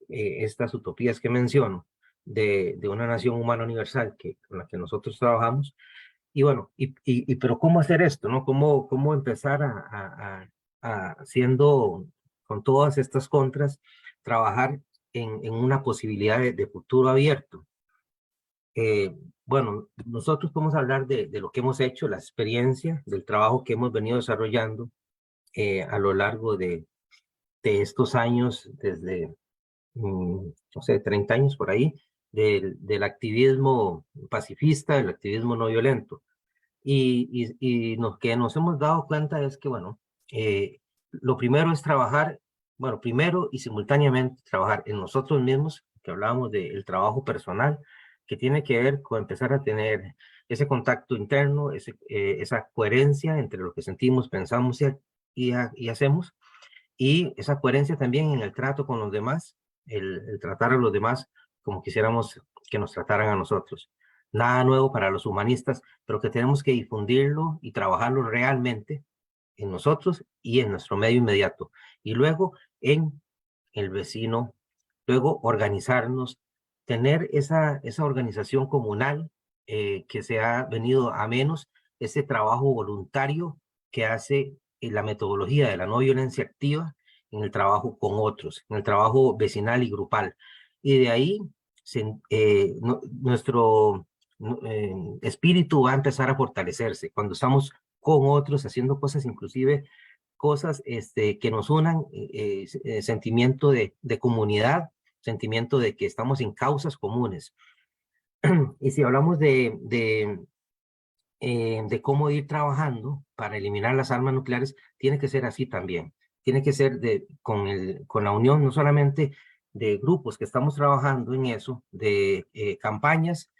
estas utopías que menciono, de una nación humana universal con la que nosotros trabajamos. Y bueno, pero ¿cómo hacer esto, no? ¿Cómo empezar haciendo, con todas estas contras, trabajar en una posibilidad de futuro abierto? Bueno, nosotros podemos hablar de lo que hemos hecho, la experiencia, del trabajo que hemos venido desarrollando a lo largo de estos años, desde, no sé, 30 años por ahí, del activismo pacifista, del activismo no violento. Y lo que nos hemos dado cuenta es que, bueno, lo primero es trabajar, bueno, primero y simultáneamente trabajar en nosotros mismos, que hablábamos del trabajo personal, que tiene que ver con empezar a tener ese contacto interno, esa coherencia entre lo que sentimos, pensamos y hacemos, y esa coherencia también en el trato con los demás, el tratar a los demás como quisiéramos que nos trataran a nosotros. Nada nuevo para los humanistas, pero que tenemos que difundirlo y trabajarlo realmente en nosotros y en nuestro medio inmediato. Y luego en el vecino, luego organizarnos, tener esa organización comunal que se ha venido a menos, ese trabajo voluntario que hace la metodología de la no violencia activa en el trabajo con otros, en el trabajo vecinal y grupal. Y de ahí nuestro espíritu va a empezar a fortalecerse cuando estamos con otros haciendo cosas, inclusive cosas que nos unan, sentimiento de comunidad, sentimiento de que estamos en causas comunes. Y si hablamos de cómo ir trabajando para eliminar las armas nucleares, tiene que ser así también. Tiene que ser con la unión no solamente de grupos que estamos trabajando en eso, de campañas,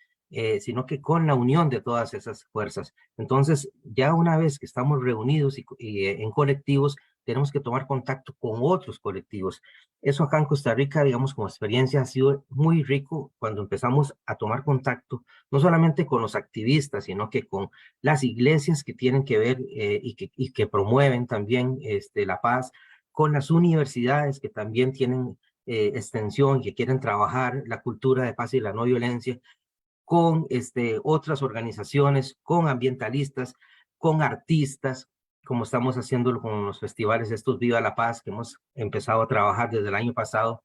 sino que con la unión de todas esas fuerzas. Entonces, ya una vez que estamos reunidos y en colectivos, tenemos que tomar contacto con otros colectivos. Eso acá en Costa Rica, digamos, como experiencia, ha sido muy rico cuando empezamos a tomar contacto, no solamente con los activistas, sino que con las iglesias que tienen que ver y que promueven también la paz, con las universidades que también tienen extensión, que quieren trabajar la cultura de paz y la no violencia, con otras organizaciones, con ambientalistas, con artistas, como estamos haciéndolo con los festivales estos Viva la Paz, que hemos empezado a trabajar desde el año pasado.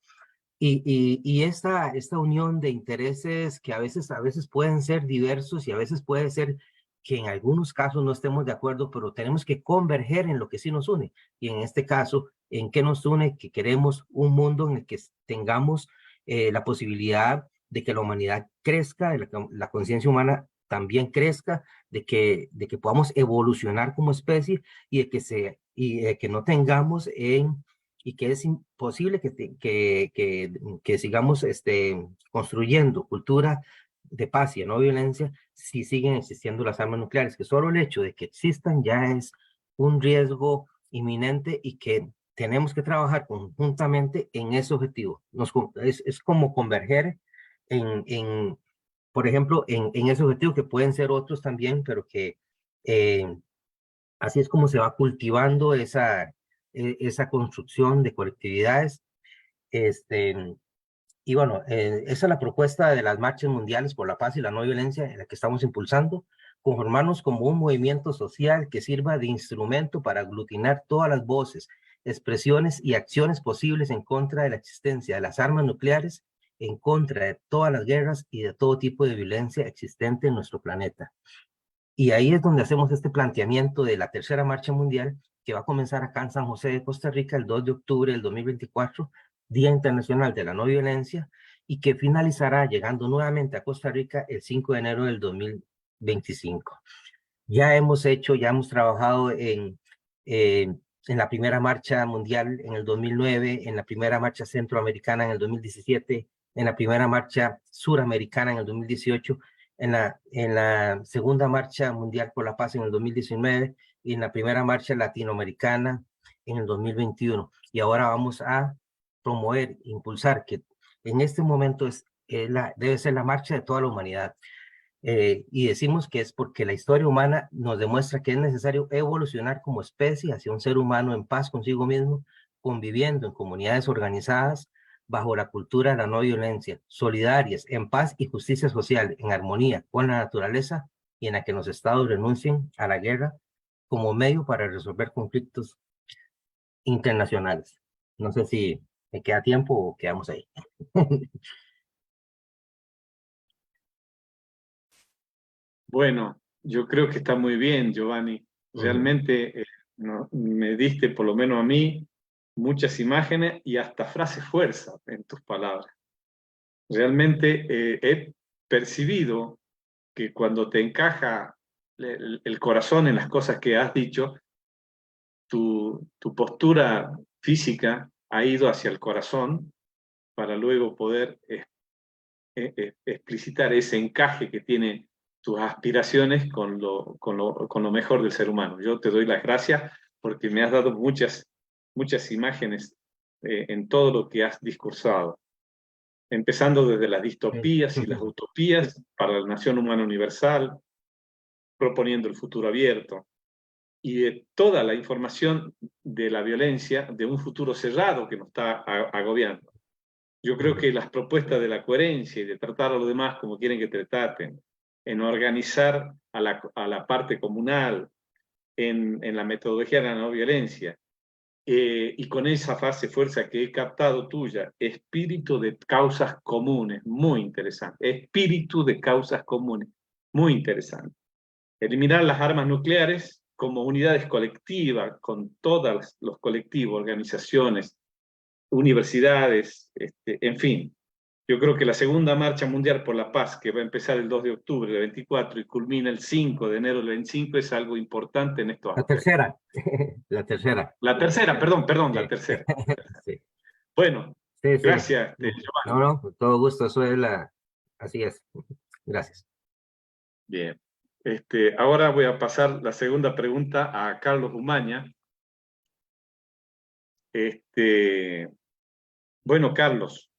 Y esta unión de intereses que a veces pueden ser diversos y a veces puede ser que en algunos casos no estemos de acuerdo, pero tenemos que converger en lo que sí nos une. Y en este caso, ¿en qué nos une? Que queremos un mundo en el que tengamos la posibilidad de que la humanidad crezca, de la conciencia humana también crezca, de que podamos evolucionar como especie y de que no tengamos y que es imposible que sigamos construyendo cultura de paz y de no violencia si siguen existiendo las armas nucleares, que solo el hecho de que existan ya es un riesgo inminente y que tenemos que trabajar conjuntamente en ese objetivo. Es como converger por ejemplo, en ese objetivo, que pueden ser otros también, pero que así es como se va cultivando esa construcción de colectividades. Y bueno, esa es la propuesta de las marchas mundiales por la paz y la no violencia en la que estamos impulsando, conformarnos como un movimiento social que sirva de instrumento para aglutinar todas las voces, expresiones y acciones posibles en contra de la existencia de las armas nucleares en contra de todas las guerras y de todo tipo de violencia existente en nuestro planeta. Y ahí es donde hacemos este planteamiento de la tercera marcha mundial, que va a comenzar acá en San José de Costa Rica el 2 de octubre del 2024, Día Internacional de la No Violencia, y que finalizará llegando nuevamente a Costa Rica el 5 de enero del 2025. Ya hemos trabajado en la primera marcha mundial en el 2009, en la primera marcha centroamericana en el 2017, en la primera marcha suramericana en el 2018, en la segunda marcha mundial por la paz en el 2019 y en la primera marcha latinoamericana en el 2021. Y ahora vamos a promover, impulsar, que en este momento debe ser la marcha de toda la humanidad. Y decimos que es porque la historia humana nos demuestra que es necesario evolucionar como especie hacia un ser humano en paz consigo mismo, conviviendo en comunidades organizadas bajo la cultura de la no violencia, solidarias, en paz y justicia social, en armonía con la naturaleza y en la que los estados renuncien a la guerra como medio para resolver conflictos internacionales. No sé si me queda tiempo o quedamos ahí. Bueno, yo creo que está muy bien, Giovanni. Realmente me diste, por lo menos a mí, muchas imágenes y hasta frases fuerza en tus palabras. Realmente he percibido que cuando te encaja el corazón en las cosas que has dicho, tu postura física ha ido hacia el corazón para luego poder explicitar ese encaje que tiene tus aspiraciones con lo mejor del ser humano. Yo te doy las gracias porque me has dado muchas imágenes en todo lo que has discursado, empezando desde las distopías y las utopías para la nación humana universal, proponiendo el futuro abierto, y de toda la información de la violencia de un futuro cerrado que nos está agobiando. Yo creo que las propuestas de la coherencia y de tratar a los demás como quieren que te traten, en organizar a la parte comunal, en la metodología de la no violencia, y con esa fase fuerza que he captado tuya, espíritu de causas comunes, muy interesante, espíritu de causas comunes, muy interesante. Eliminar las armas nucleares como unidades colectivas, con todos los colectivos, organizaciones, universidades, en fin. Yo creo que la segunda marcha mundial por la paz, que va a empezar el 2 de octubre del 24 y culmina el 5 de enero del 25, es algo importante en estos aspectos. Tercera, la tercera. La tercera, perdón, Sí. la tercera. Sí. Bueno, Sí. gracias, Giovanni. No, con todo gusto, así es. Gracias. Bien. Ahora voy a pasar la segunda pregunta a Carlos Umaña. Bueno, Carlos,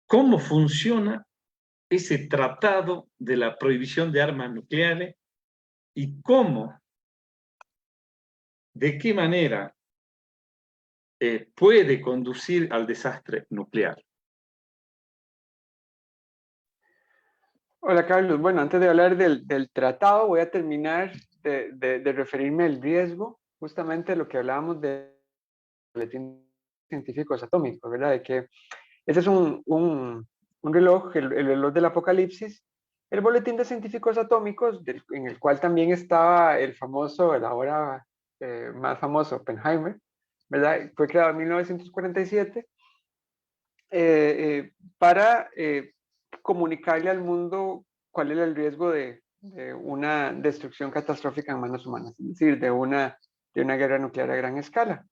¿cómo funciona ese tratado de la prohibición de armas nucleares y cómo, de qué manera puede conducir al desastre nuclear? Hola, Carlos. Bueno, antes de hablar del tratado, voy a terminar de referirme al riesgo, justamente lo que hablábamos de boletín científicos atómicos, ¿verdad? De que ese es un reloj, el reloj del apocalipsis, el boletín de científicos atómicos, en el cual también estaba el famoso, el ahora más famoso Oppenheimer, ¿verdad? Fue creado en 1947 para comunicarle al mundo cuál era el riesgo de una destrucción catastrófica en manos humanas, es decir, de una guerra nuclear a gran escala.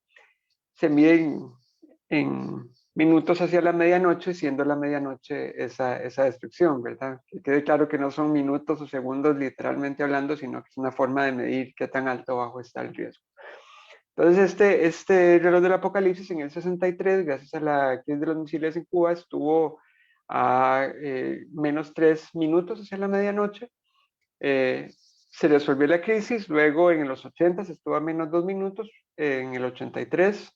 Se mide en minutos hacia la medianoche, siendo la medianoche esa destrucción, ¿verdad? Que quede claro que no son minutos o segundos literalmente hablando, sino que es una forma de medir qué tan alto o bajo está el riesgo. Entonces, este reloj del apocalipsis en el 63, gracias a la crisis de los misiles en Cuba, estuvo a menos 3 minutos hacia la medianoche. Se resolvió la crisis, luego en los 80 estuvo a menos 2 minutos, en el 83,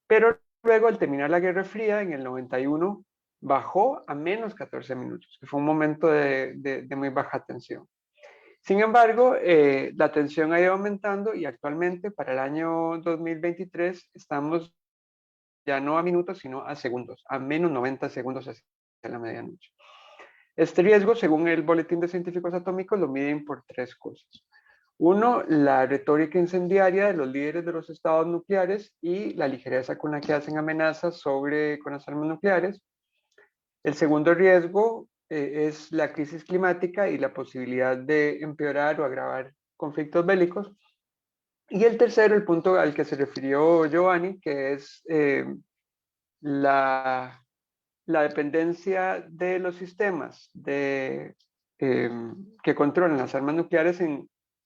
pero luego al terminar la Guerra Fría, en el 91, bajó a menos 14 minutos, que fue un momento de muy baja tensión. Sin embargo, la tensión ha ido aumentando y actualmente para el año 2023 estamos ya no a minutos, sino a segundos, a menos 90 segundos hacia la medianoche. Este riesgo, según el Boletín de Científicos Atómicos, lo miden por 3 cosas. Uno, la retórica incendiaria de los líderes de los estados nucleares y la ligereza con la que hacen amenazas con las armas nucleares. El segundo riesgo es la crisis climática y la posibilidad de empeorar o agravar conflictos bélicos. Y el tercero, el punto al que se refirió Giovanni, que es la dependencia de los sistemas que controlan las armas nucleares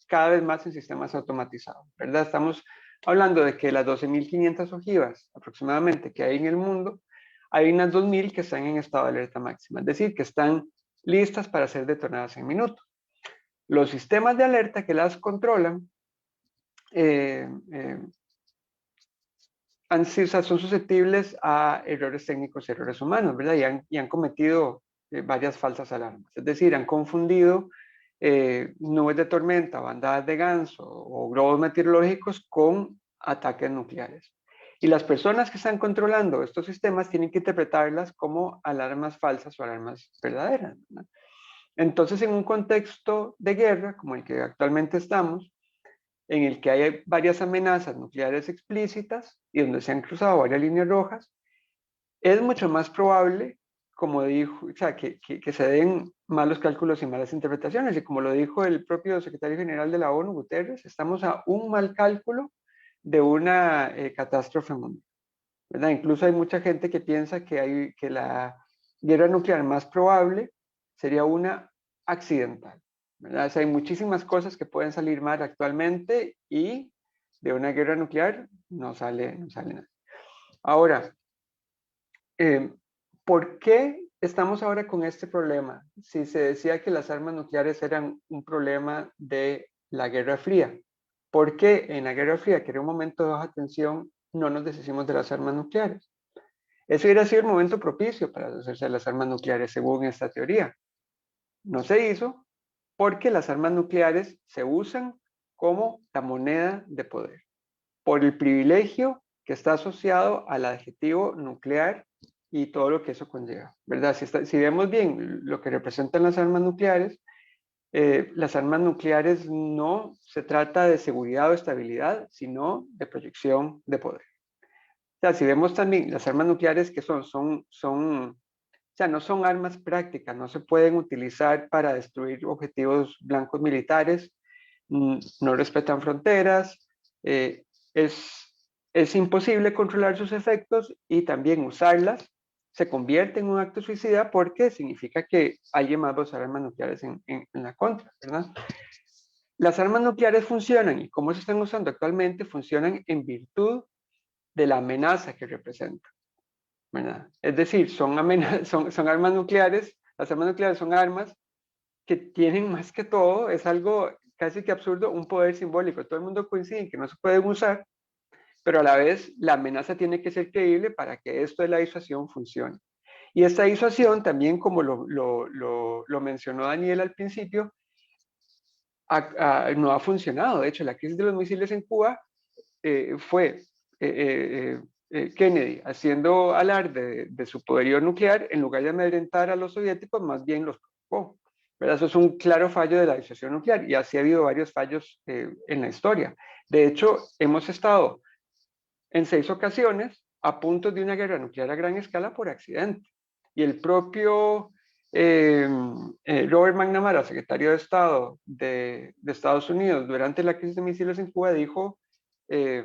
cada vez más en sistemas automatizados, ¿verdad? Estamos hablando de que las 12.500 ojivas aproximadamente que hay en el mundo, hay unas 2.000 que están en estado de alerta máxima, es decir, que están listas para ser detonadas en minutos. Los sistemas de alerta que las controlan son susceptibles a errores técnicos y errores humanos, ¿verdad? Y han cometido varias falsas alarmas. Es decir, han confundido nubes de tormenta, bandadas de ganso o globos meteorológicos con ataques nucleares. Y las personas que están controlando estos sistemas tienen que interpretarlas como alarmas falsas o alarmas verdaderas, ¿verdad? Entonces, en un contexto de guerra, como el que actualmente estamos, en el que hay varias amenazas nucleares explícitas y donde se han cruzado varias líneas rojas, es mucho más probable, como dijo, o sea, que se den malos cálculos y malas interpretaciones. Y como lo dijo el propio secretario general de la ONU, Guterres, estamos a un mal cálculo de una catástrofe mundial, ¿verdad? Incluso hay mucha gente que piensa que la guerra nuclear más probable sería una accidental, ¿verdad? O sea, hay muchísimas cosas que pueden salir mal actualmente y de una guerra nuclear no sale nada. Ahora, ¿por qué estamos ahora con este problema? Si se decía que las armas nucleares eran un problema de la Guerra Fría, ¿por qué en la Guerra Fría, que era un momento de baja tensión, no nos deshicimos de las armas nucleares? Ese hubiera sido el momento propicio para deshacerse de las armas nucleares, según esta teoría. No se hizo porque las armas nucleares se usan como la moneda de poder, por el privilegio que está asociado al adjetivo nuclear y todo lo que eso conlleva, ¿verdad? Si vemos bien lo que representan las armas nucleares no se trata de seguridad o estabilidad, sino de proyección de poder. O sea, si vemos también las armas nucleares que o sea, no son armas prácticas, no se pueden utilizar para destruir objetivos blancos militares, no respetan fronteras, es imposible controlar sus efectos y también usarlas se convierte en un acto suicida porque significa que alguien más va a usar armas nucleares en la contra, ¿verdad? Las armas nucleares funcionan y cómo se están usando actualmente funcionan en virtud de la amenaza que representan, ¿verdad? Es decir, son armas nucleares, las armas nucleares son armas que tienen más que todo, es algo casi que absurdo, un poder simbólico. Todo el mundo coincide en que no se pueden usar, pero a la vez la amenaza tiene que ser creíble para que esto de la disuasión funcione. Y esta disuasión también, como lo mencionó Daniel al principio, no ha funcionado. De hecho, la crisis de los misiles en Cuba fue Kennedy haciendo alarde de su poderío nuclear, en lugar de amedrentar a los soviéticos, más bien los provocó. ¿Verdad? Eso es un claro fallo de la disuasión nuclear y así ha habido varios fallos en la historia. De hecho, hemos estado en 6 ocasiones a punto de una guerra nuclear a gran escala por accidente. Y el propio Robert McNamara, secretario de Estado de Estados Unidos, durante la crisis de misiles en Cuba, dijo que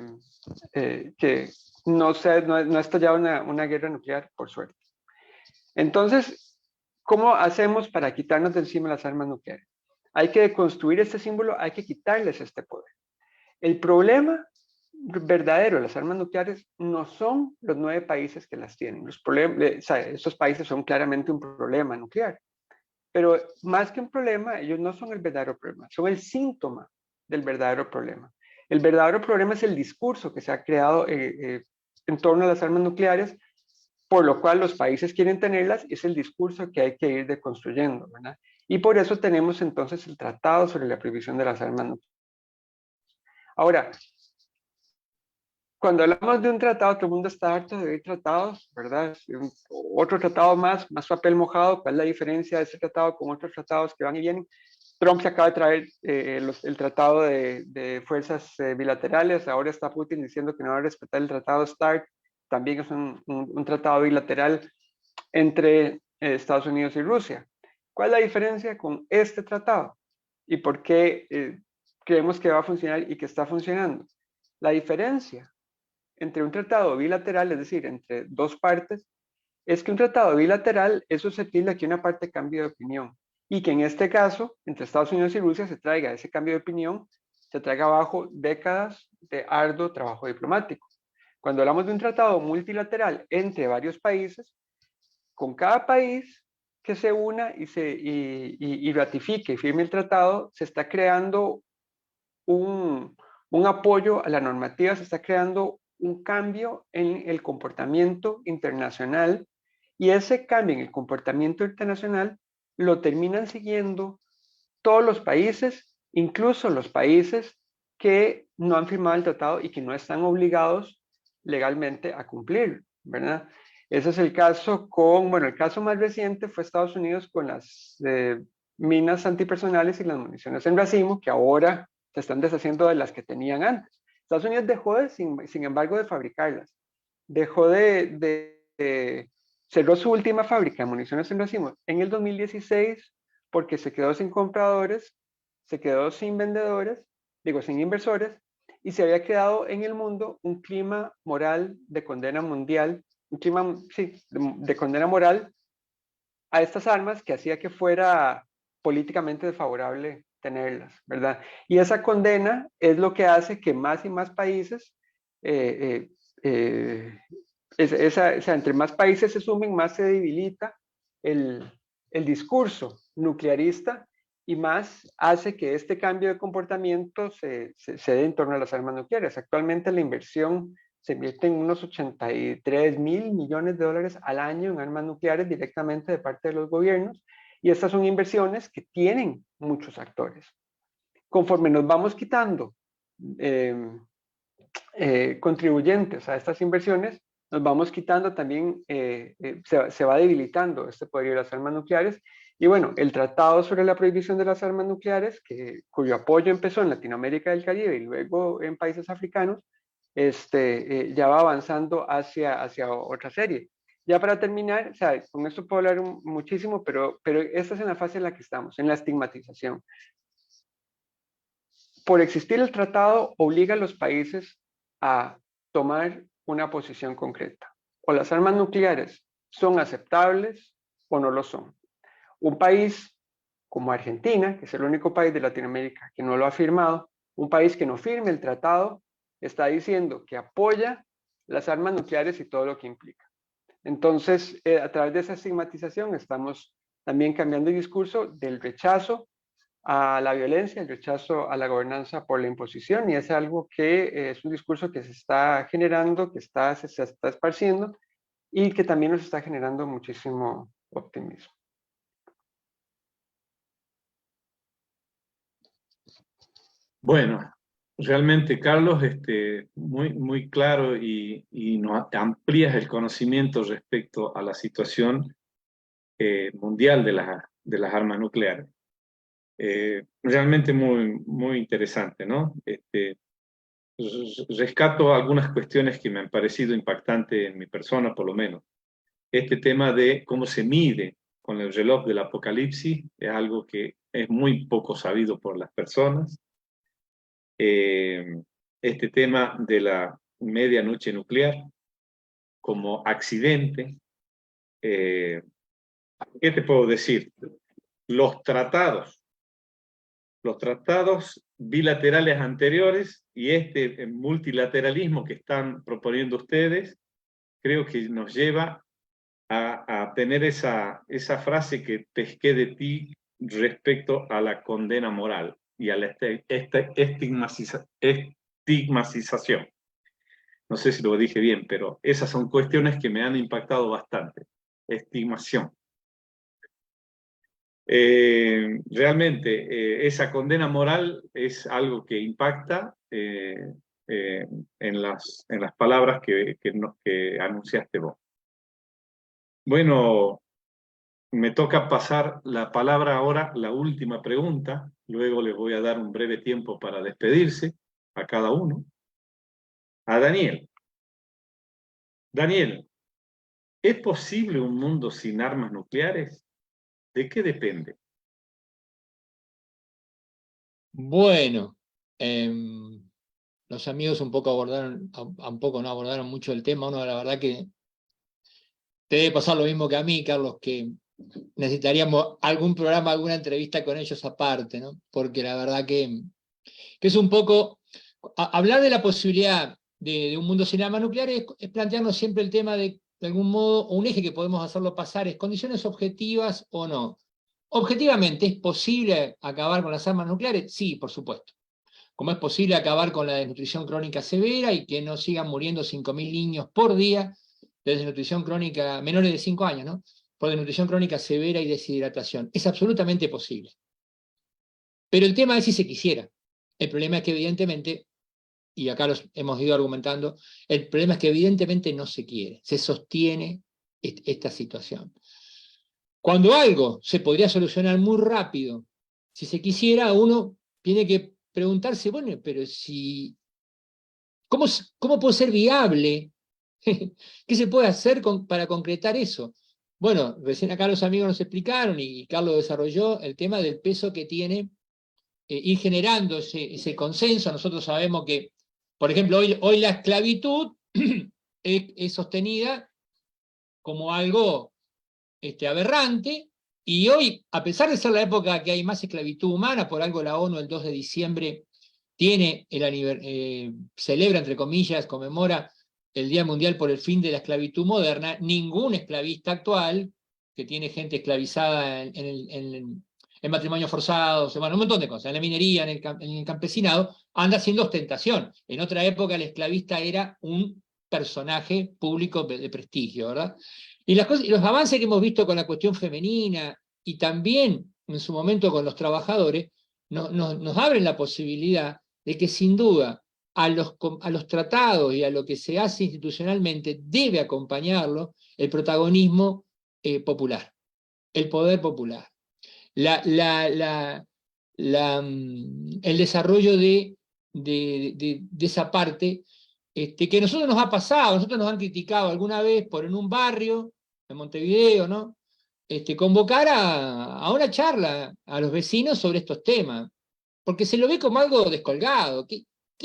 no ha estallado una guerra nuclear, por suerte. Entonces, ¿cómo hacemos para quitarnos de encima las armas nucleares? Hay que construir este símbolo, hay que quitarles este poder. El problema verdadero de las armas nucleares no son los 9 países que las tienen. Estos países son claramente un problema nuclear. Pero más que un problema, ellos no son el verdadero problema, son el síntoma del verdadero problema. El verdadero problema es el discurso que se ha creado en torno a las armas nucleares, por lo cual los países quieren tenerlas, y es el discurso que hay que ir deconstruyendo, ¿verdad? Y por eso tenemos entonces el Tratado sobre la Prohibición de las Armas Nucleares. Ahora, cuando hablamos de un tratado, todo el mundo está harto de ver tratados, ¿verdad? Otro tratado más papel mojado. ¿Cuál es la diferencia de ese tratado con otros tratados que van y vienen? Trump se acaba de traer el tratado de fuerzas bilaterales. Ahora está Putin diciendo que no va a respetar el tratado START. También es un tratado bilateral entre Estados Unidos y Rusia. ¿Cuál es la diferencia con este tratado? ¿Y por qué creemos que va a funcionar y que está funcionando? La diferencia entre un tratado bilateral, es decir, entre dos partes, es que un tratado bilateral es susceptible a que una parte cambie de opinión y que en este caso, entre Estados Unidos y Rusia, se traiga ese cambio de opinión, se traiga bajo décadas de arduo trabajo diplomático. Cuando hablamos de un tratado multilateral entre varios países, con cada país que se una y ratifique y firme el tratado, se está creando un apoyo a la normativa, se está creando un cambio en el comportamiento internacional, y ese cambio en el comportamiento internacional lo terminan siguiendo todos los países, incluso los países que no han firmado el tratado y que no están obligados legalmente a cumplir, ¿verdad? Ese es el caso bueno, el caso más reciente fue Estados Unidos con las minas antipersonales y las municiones en racimo, que ahora se están deshaciendo de las que tenían antes. Estados Unidos dejó, sin embargo, de fabricarlas. Dejó cerró su última fábrica de municiones en racimo en el 2016 porque se quedó sin compradores, se quedó sin vendedores, sin inversores, y se había quedado en el mundo un clima moral de condena mundial, un clima, sí, de condena moral a estas armas que hacía que fuera políticamente desfavorable tenerlas, ¿verdad? Y esa condena es lo que hace que más y más países, entre más países se sumen, más se debilita el discurso nuclearista y más hace que este cambio de comportamiento se dé en torno a las armas nucleares. Actualmente la inversión se invierte en unos 83 mil millones de dólares al año en armas nucleares directamente de parte de los gobiernos, y estas son inversiones que tienen muchos actores. Conforme nos vamos quitando contribuyentes a estas inversiones, nos vamos quitando también, se va debilitando este poder de las armas nucleares. Y bueno, el tratado sobre la prohibición de las armas nucleares, cuyo apoyo empezó en Latinoamérica y el Caribe y luego en países africanos, ya va avanzando hacia otra serie. Ya para terminar, o sea, con esto puedo hablar muchísimo, pero esta es en la fase en la que estamos, en la estigmatización. Por existir el tratado, obliga a los países a tomar una posición concreta. O las armas nucleares son aceptables o no lo son. Un país como Argentina, que es el único país de Latinoamérica que no lo ha firmado, un país que no firme el tratado, está diciendo que apoya las armas nucleares y todo lo que implica. Entonces, a través de esa estigmatización estamos también cambiando el discurso del rechazo a la violencia, el rechazo a la gobernanza por la imposición, y es algo que es un discurso que se está generando, que se está esparciendo y que también nos está generando muchísimo optimismo. Bueno, realmente, Carlos, muy claro y nos amplías el conocimiento respecto a la situación mundial de las armas nucleares. Realmente muy interesante, ¿no? Rescato algunas cuestiones que me han parecido impactantes en mi persona, por lo menos. Este tema de cómo se mide con el reloj del apocalipsis es algo que es muy poco sabido por las personas. Este tema de la medianoche nuclear como accidente. ¿Qué te puedo decir? Los tratados bilaterales anteriores y este multilateralismo que están proponiendo ustedes, creo que nos lleva a tener esa frase que pesqué de ti respecto a la condena moral y a la estigmatización. No sé si lo dije bien, pero esas son cuestiones que me han impactado bastante. Estigmación. Realmente esa condena moral es algo que impacta en las palabras que anunciaste vos. Bueno, me toca pasar la palabra ahora, la última pregunta, luego les voy a dar un breve tiempo para despedirse a cada uno. A Daniel. Daniel, ¿es posible un mundo sin armas nucleares? ¿De qué depende? Bueno, los amigos un poco no abordaron mucho el tema. Uno, la verdad que te debe pasar lo mismo que a mí, Carlos, que necesitaríamos algún programa, alguna entrevista con ellos aparte, ¿no? Porque la verdad que es un poco... hablar de la posibilidad de un mundo sin armas nucleares es plantearnos siempre el tema de algún modo, o un eje que podemos hacerlo pasar, es condiciones objetivas o no. Objetivamente, ¿es posible acabar con las armas nucleares? Sí, por supuesto. Como es posible acabar con la desnutrición crónica severa y que no sigan muriendo 5.000 niños por día de desnutrición crónica, menores de 5 años, ¿no? Por desnutrición crónica severa y deshidratación. Es absolutamente posible. Pero el tema es si se quisiera. El problema es que evidentemente, y acá los hemos ido argumentando, el problema es que evidentemente no se quiere, se sostiene esta situación. Cuando algo se podría solucionar muy rápido, si se quisiera, uno tiene que preguntarse, bueno, pero si, ¿cómo puede ser viable? ¿Qué se puede hacer para concretar eso? Bueno, recién acá los amigos nos explicaron, y Carlos desarrolló el tema del peso que tiene ir generando ese consenso. Nosotros sabemos que, por ejemplo, hoy la esclavitud es sostenida como algo aberrante, y hoy, a pesar de ser la época que hay más esclavitud humana, por algo la ONU el 2 de diciembre celebra, entre comillas, conmemora el Día Mundial por el Fin de la Esclavitud Moderna. Ningún esclavista actual, que tiene gente esclavizada en matrimonios forzados, bueno, un montón de cosas, en la minería, en el campesinado, anda haciendo ostentación. En otra época el esclavista era un personaje público de prestigio, ¿verdad? Y los avances que hemos visto con la cuestión femenina, y también en su momento con los trabajadores, nos abren la posibilidad de que sin duda a los tratados y a lo que se hace institucionalmente debe acompañarlo el protagonismo popular, el poder popular. El desarrollo de esa parte que a nosotros nos ha pasado, nosotros nos han criticado alguna vez por en un barrio, en Montevideo, ¿no? Convocar a una charla a los vecinos sobre estos temas, porque se lo ve como algo descolgado. ¿Qué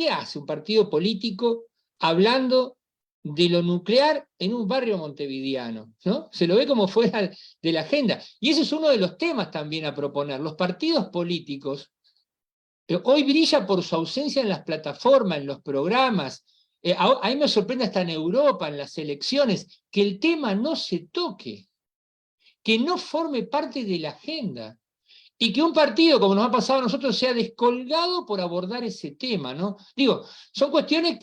hace un partido político hablando de lo nuclear en un barrio montevideano? ¿No? Se lo ve como fuera de la agenda. Y ese es uno de los temas también a proponer. Los partidos políticos hoy brilla por su ausencia en las plataformas, en los programas. A mí me sorprende hasta en Europa, en las elecciones, que el tema no se toque, que no forme parte de la agenda, y que un partido, como nos ha pasado a nosotros, sea descolgado por abordar ese tema, ¿no? Digo, son cuestiones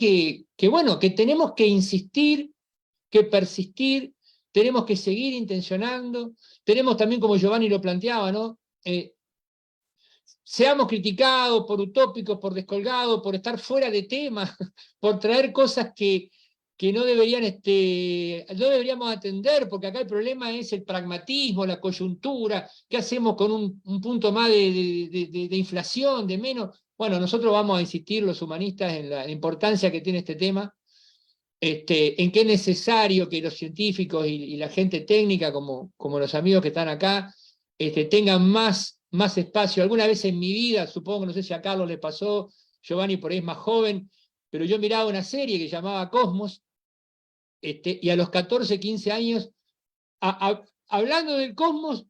bueno, que tenemos que insistir, que persistir, tenemos que seguir intencionando, tenemos también, como Giovanni lo planteaba, ¿no? Seamos criticados por utópicos, por descolgados, por estar fuera de tema, por traer cosas que no deberíamos atender, porque acá el problema es el pragmatismo, la coyuntura. ¿Qué hacemos con un punto más de inflación, de menos? Bueno, nosotros vamos a insistir, los humanistas, en la importancia que tiene este tema, en que es necesario que los científicos y la gente técnica, como los amigos que están acá, tengan más espacio. Alguna vez en mi vida, supongo, no sé si a Carlos le pasó, Giovanni por ahí es más joven, pero yo miraba una serie que llamaba Cosmos, y a los 14, 15 años, hablando del cosmos,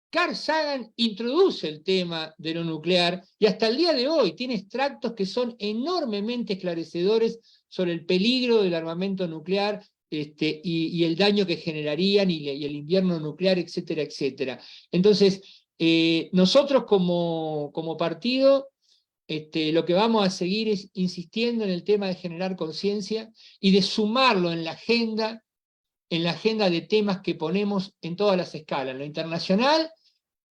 Carl Sagan introduce el tema de lo nuclear, y hasta el día de hoy tiene extractos que son enormemente esclarecedores sobre el peligro del armamento nuclear, y el daño que generarían, y el invierno nuclear, etcétera, etcétera. Entonces, nosotros como partido, lo que vamos a seguir es insistiendo en el tema de generar conciencia y de sumarlo en la agenda de temas que ponemos en todas las escalas, en lo internacional,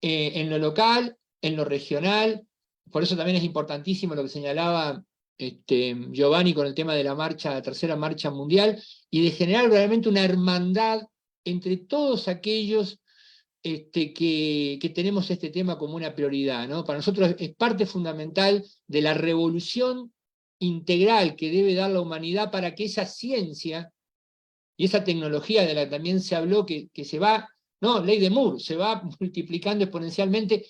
en lo local, en lo regional. Por eso también es importantísimo lo que señalaba Giovanni con el tema de la tercera marcha mundial, y de generar realmente una hermandad entre todos aquellos que tenemos este tema como una prioridad, ¿no? Para nosotros es parte fundamental de la revolución integral que debe dar la humanidad para que esa ciencia y esa tecnología de la que también se habló, que se va, no, ley de Moore, se va multiplicando exponencialmente,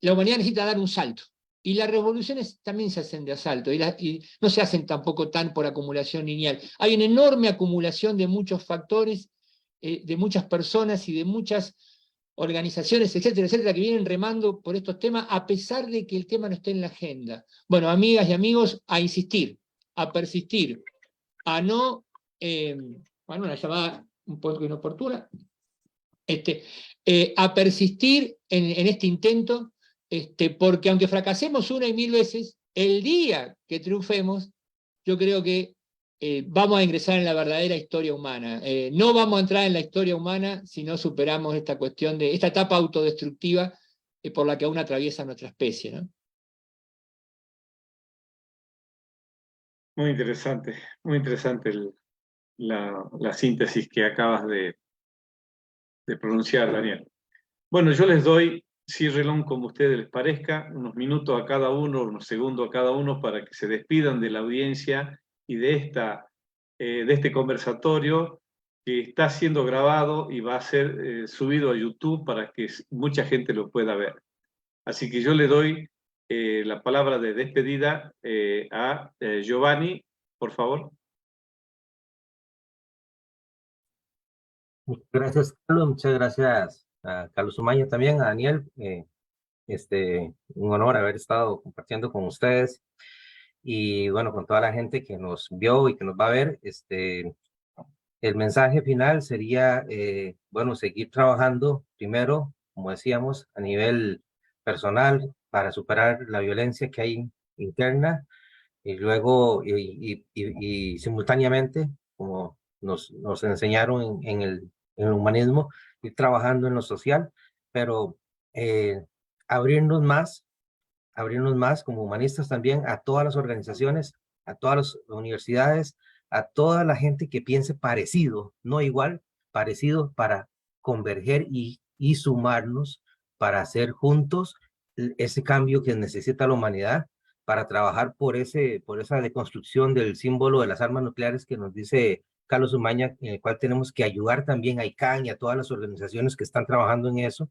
la humanidad necesita dar un salto. Y las revoluciones también se hacen de asalto, y no se hacen tampoco tan por acumulación lineal. Hay una enorme acumulación de muchos factores, de muchas personas y de muchas organizaciones, etcétera, etcétera, que vienen remando por estos temas, a pesar de que el tema no esté en la agenda. Bueno, amigas y amigos, a insistir, a persistir, a no, bueno, una llamada un poco inoportuna, a persistir en este intento, porque aunque fracasemos una y mil veces, el día que triunfemos, yo creo que vamos a ingresar en la verdadera historia humana. No vamos a entrar en la historia humana si no superamos esta cuestión de esta etapa autodestructiva por la que aún atraviesa nuestra especie, ¿no? Muy interesante la síntesis que acabas de pronunciar, Daniel. Bueno, yo les doy, ciérrenlo como a ustedes les parezca, unos minutos a cada uno, unos segundos a cada uno para que se despidan de la audiencia y de este conversatorio que está siendo grabado y va a ser subido a YouTube para que mucha gente lo pueda ver. Así que yo le doy la palabra de despedida a Giovanni, por favor. Muchas gracias, Carlos. Muchas gracias a Carlos Umaña también, a Daniel. Un honor haber estado compartiendo con ustedes y bueno, con toda la gente que nos vio y que nos va a ver. El mensaje final sería, bueno, seguir trabajando primero, como decíamos, a nivel personal para superar la violencia que hay interna y luego y simultáneamente, como nos enseñaron en el humanismo, ir trabajando en lo social, pero abrirnos más como humanistas también a todas las organizaciones, a todas las universidades, a toda la gente que piense parecido, no igual, parecido, para converger y sumarnos para hacer juntos ese cambio que necesita la humanidad, para trabajar por esa deconstrucción del símbolo de las armas nucleares que nos dice Carlos Umaña, en el cual tenemos que ayudar también a ICANN y a todas las organizaciones que están trabajando en eso,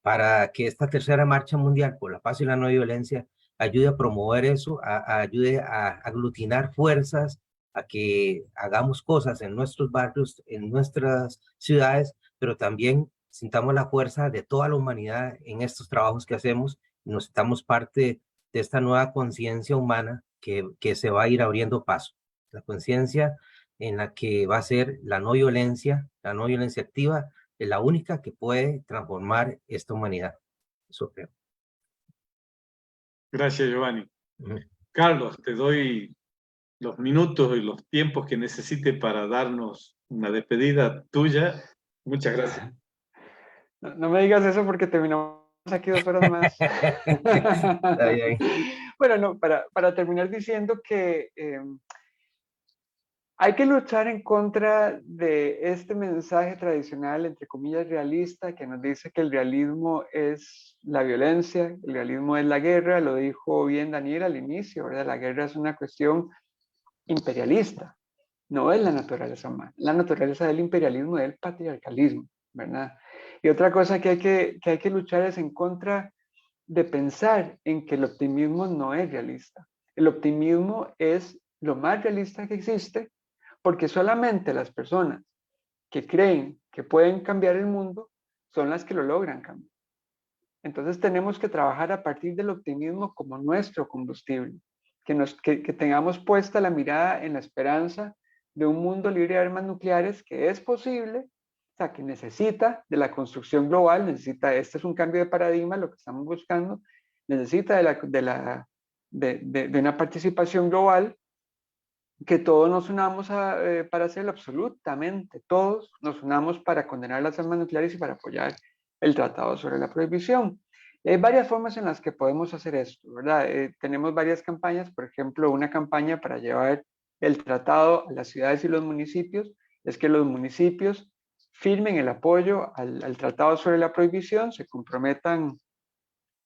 para que esta tercera marcha mundial por la paz y la no violencia ayude a promover eso, ayude a aglutinar fuerzas, a que hagamos cosas en nuestros barrios, en nuestras ciudades, pero también sintamos la fuerza de toda la humanidad en estos trabajos que hacemos y nos sintamos parte de esta nueva conciencia humana que se va a ir abriendo paso. La conciencia en la que va a ser la no violencia activa, es la única que puede transformar esta humanidad. Eso creo. Gracias, Giovanni. Carlos, te doy los minutos y los tiempos que necesite para darnos una despedida tuya. Muchas gracias. No me digas eso porque terminamos aquí 2 horas más. Está bien. Bueno, no, para terminar diciendo que hay que luchar en contra de este mensaje tradicional, entre comillas, realista, que nos dice que el realismo es la violencia, el realismo es la guerra. Lo dijo bien Daniel al inicio, ¿verdad? La guerra es una cuestión imperialista, no es la naturaleza humana. La naturaleza del imperialismo es el patriarcalismo, ¿verdad? Y otra cosa que hay que luchar es en contra de pensar en que el optimismo no es realista. El optimismo es lo más realista que existe, porque solamente las personas que creen que pueden cambiar el mundo son las que lo logran cambiar. Entonces tenemos que trabajar a partir del optimismo como nuestro combustible, que tengamos puesta la mirada en la esperanza de un mundo libre de armas nucleares, que es posible, o sea, que necesita de la construcción global, este es un cambio de paradigma, lo que estamos buscando, necesita de una participación global, que todos nos unamos para hacerlo, absolutamente todos nos unamos para condenar las armas nucleares y para apoyar el tratado sobre la prohibición. Hay varias formas en las que podemos hacer esto, ¿verdad? Tenemos varias campañas, por ejemplo, una campaña para llevar el tratado a las ciudades y los municipios, es que los municipios firmen el apoyo al tratado sobre la prohibición, se comprometan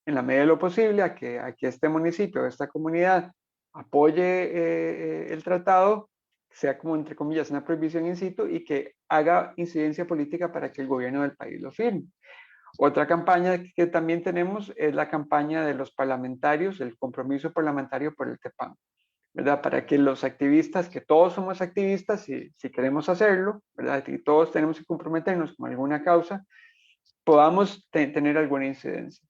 en la medida de lo posible a que este municipio, esta comunidad, apoye el tratado, sea como entre comillas una prohibición in situ y que haga incidencia política para que el gobierno del país lo firme. Otra campaña que también tenemos es la campaña de los parlamentarios, el compromiso parlamentario por el TEPAN, ¿verdad? Para que los activistas, que todos somos activistas si queremos hacerlo, ¿verdad? Y todos tenemos que comprometernos con alguna causa, podamos tener alguna incidencia.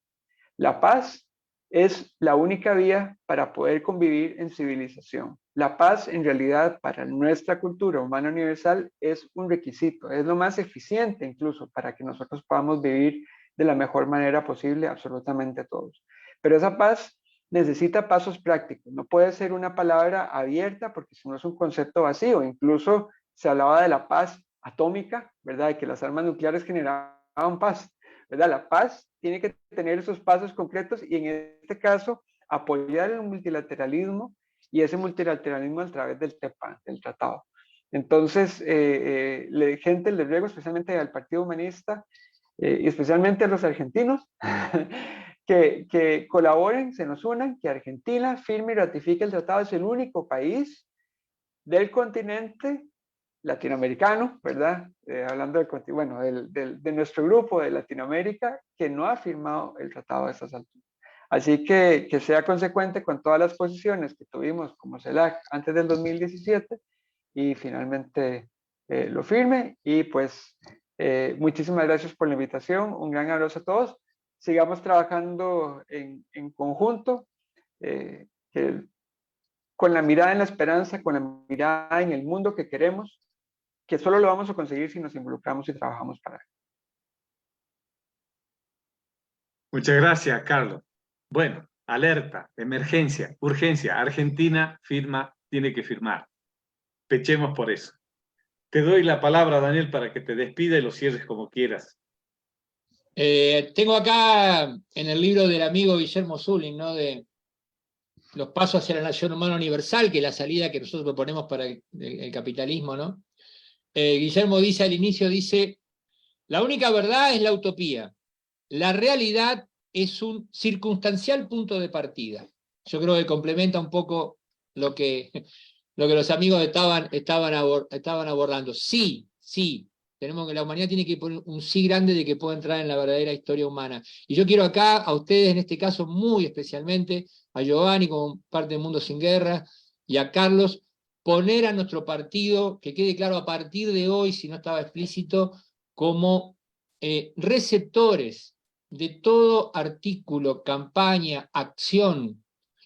La paz es la única vía para poder convivir en civilización. La paz, en realidad, para nuestra cultura humana universal, es un requisito, es lo más eficiente incluso para que nosotros podamos vivir de la mejor manera posible absolutamente todos. Pero esa paz necesita pasos prácticos, no puede ser una palabra abierta porque si no es un concepto vacío. Incluso se hablaba de la paz atómica, ¿verdad? De que las armas nucleares generaban paz, ¿verdad? La paz tiene que tener esos pasos concretos y en este caso apoyar el multilateralismo y ese multilateralismo a través del TEPAN, del tratado. Entonces, gente, les ruego especialmente al Partido Humanista y especialmente a los argentinos que colaboren, se nos unan, que Argentina firme y ratifique el tratado. Es el único país del continente latinoamericano, ¿verdad? Hablando de nuestro grupo de Latinoamérica, que no ha firmado el tratado a estas alturas. Así que sea consecuente con todas las posiciones que tuvimos como CELAC antes del 2017 y finalmente lo firme. Y pues muchísimas gracias por la invitación, un gran abrazo a todos. Sigamos trabajando en conjunto, con la mirada en la esperanza, con la mirada en el mundo que queremos, que solo lo vamos a conseguir si nos involucramos y trabajamos para él. Muchas gracias, Carlos. Bueno, alerta, emergencia, urgencia. Argentina firma, tiene que firmar. Pechemos por eso. Te doy la palabra, Daniel, para que te despida y lo cierres como quieras. Tengo acá en el libro del amigo Guillermo Zuling, ¿no? De los pasos hacia la nación humana universal, que es la salida que nosotros proponemos para el capitalismo, ¿no? Guillermo dice al inicio, dice, la única verdad es la utopía. La realidad es un circunstancial punto de partida. Yo creo que complementa un poco lo que los amigos estaban abordando. Sí, tenemos que la humanidad tiene que poner un sí grande de que pueda entrar en la verdadera historia humana. Y yo quiero acá, a ustedes en este caso muy especialmente, a Giovanni como parte de Mundo Sin Guerra, y a Carlos, poner a nuestro partido, que quede claro a partir de hoy, si no estaba explícito, como receptores de todo artículo, campaña, acción,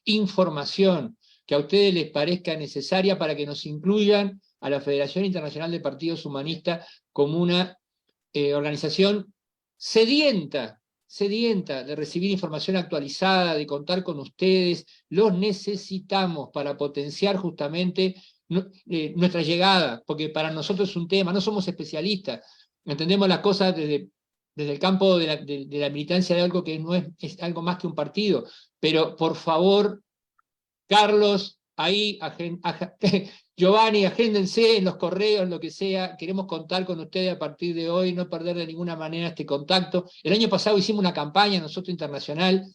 información que a ustedes les parezca necesaria para que nos incluyan a la Federación Internacional de Partidos Humanistas como una organización sedienta de recibir información actualizada, de contar con ustedes. Los necesitamos para potenciar justamente nuestra llegada, porque para nosotros es un tema, no somos especialistas, entendemos las cosas desde el campo de la militancia de algo que no es algo más que un partido, pero por favor, Carlos, ahí, Giovanni, agéndense en los correos, lo que sea, queremos contar con ustedes a partir de hoy, no perder de ninguna manera este contacto. El año pasado hicimos una campaña nosotros internacional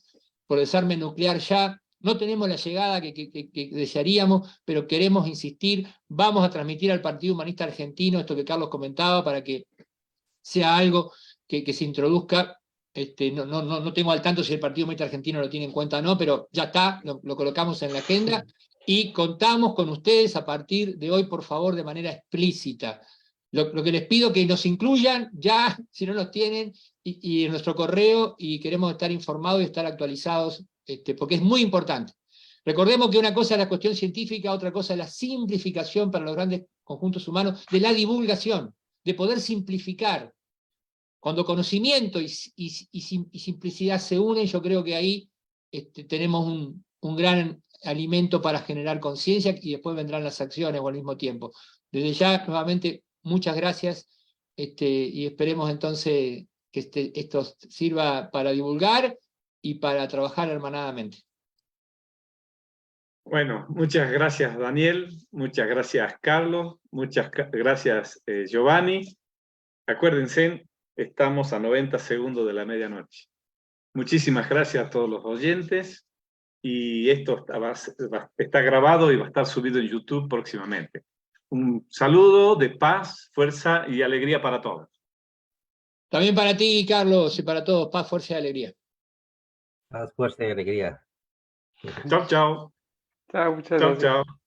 por desarme nuclear ya, no tenemos la llegada que desearíamos, pero queremos insistir, vamos a transmitir al Partido Humanista Argentino esto que Carlos comentaba para que sea algo que se introduzca. No tengo al tanto si el Partido Humanista Argentino lo tiene en cuenta o no, pero ya está, lo colocamos en la agenda y contamos con ustedes a partir de hoy, por favor, de manera explícita. Lo que les pido que nos incluyan ya, si no los tienen, y en nuestro correo, y queremos estar informados y estar actualizados, porque es muy importante. Recordemos que una cosa es la cuestión científica, otra cosa es la simplificación para los grandes conjuntos humanos, de la divulgación, de poder simplificar. Cuando conocimiento y simplicidad se unen, yo creo que ahí tenemos un gran alimento para generar conciencia y después vendrán las acciones al mismo tiempo. Desde ya, nuevamente, muchas gracias y esperemos entonces que esto sirva para divulgar y para trabajar hermanadamente. Bueno, muchas gracias Daniel, muchas gracias Carlos, muchas gracias Giovanni. Acuérdense, estamos a 90 segundos de la medianoche. Muchísimas gracias a todos los oyentes y esto está grabado y va a estar subido en YouTube próximamente. Un saludo de paz, fuerza y alegría para todos. También para ti, Carlos, y para todos, paz, fuerza y alegría. Más fuerza y alegría. Chao, chao. Chao, muchas Chao, gracias. chao.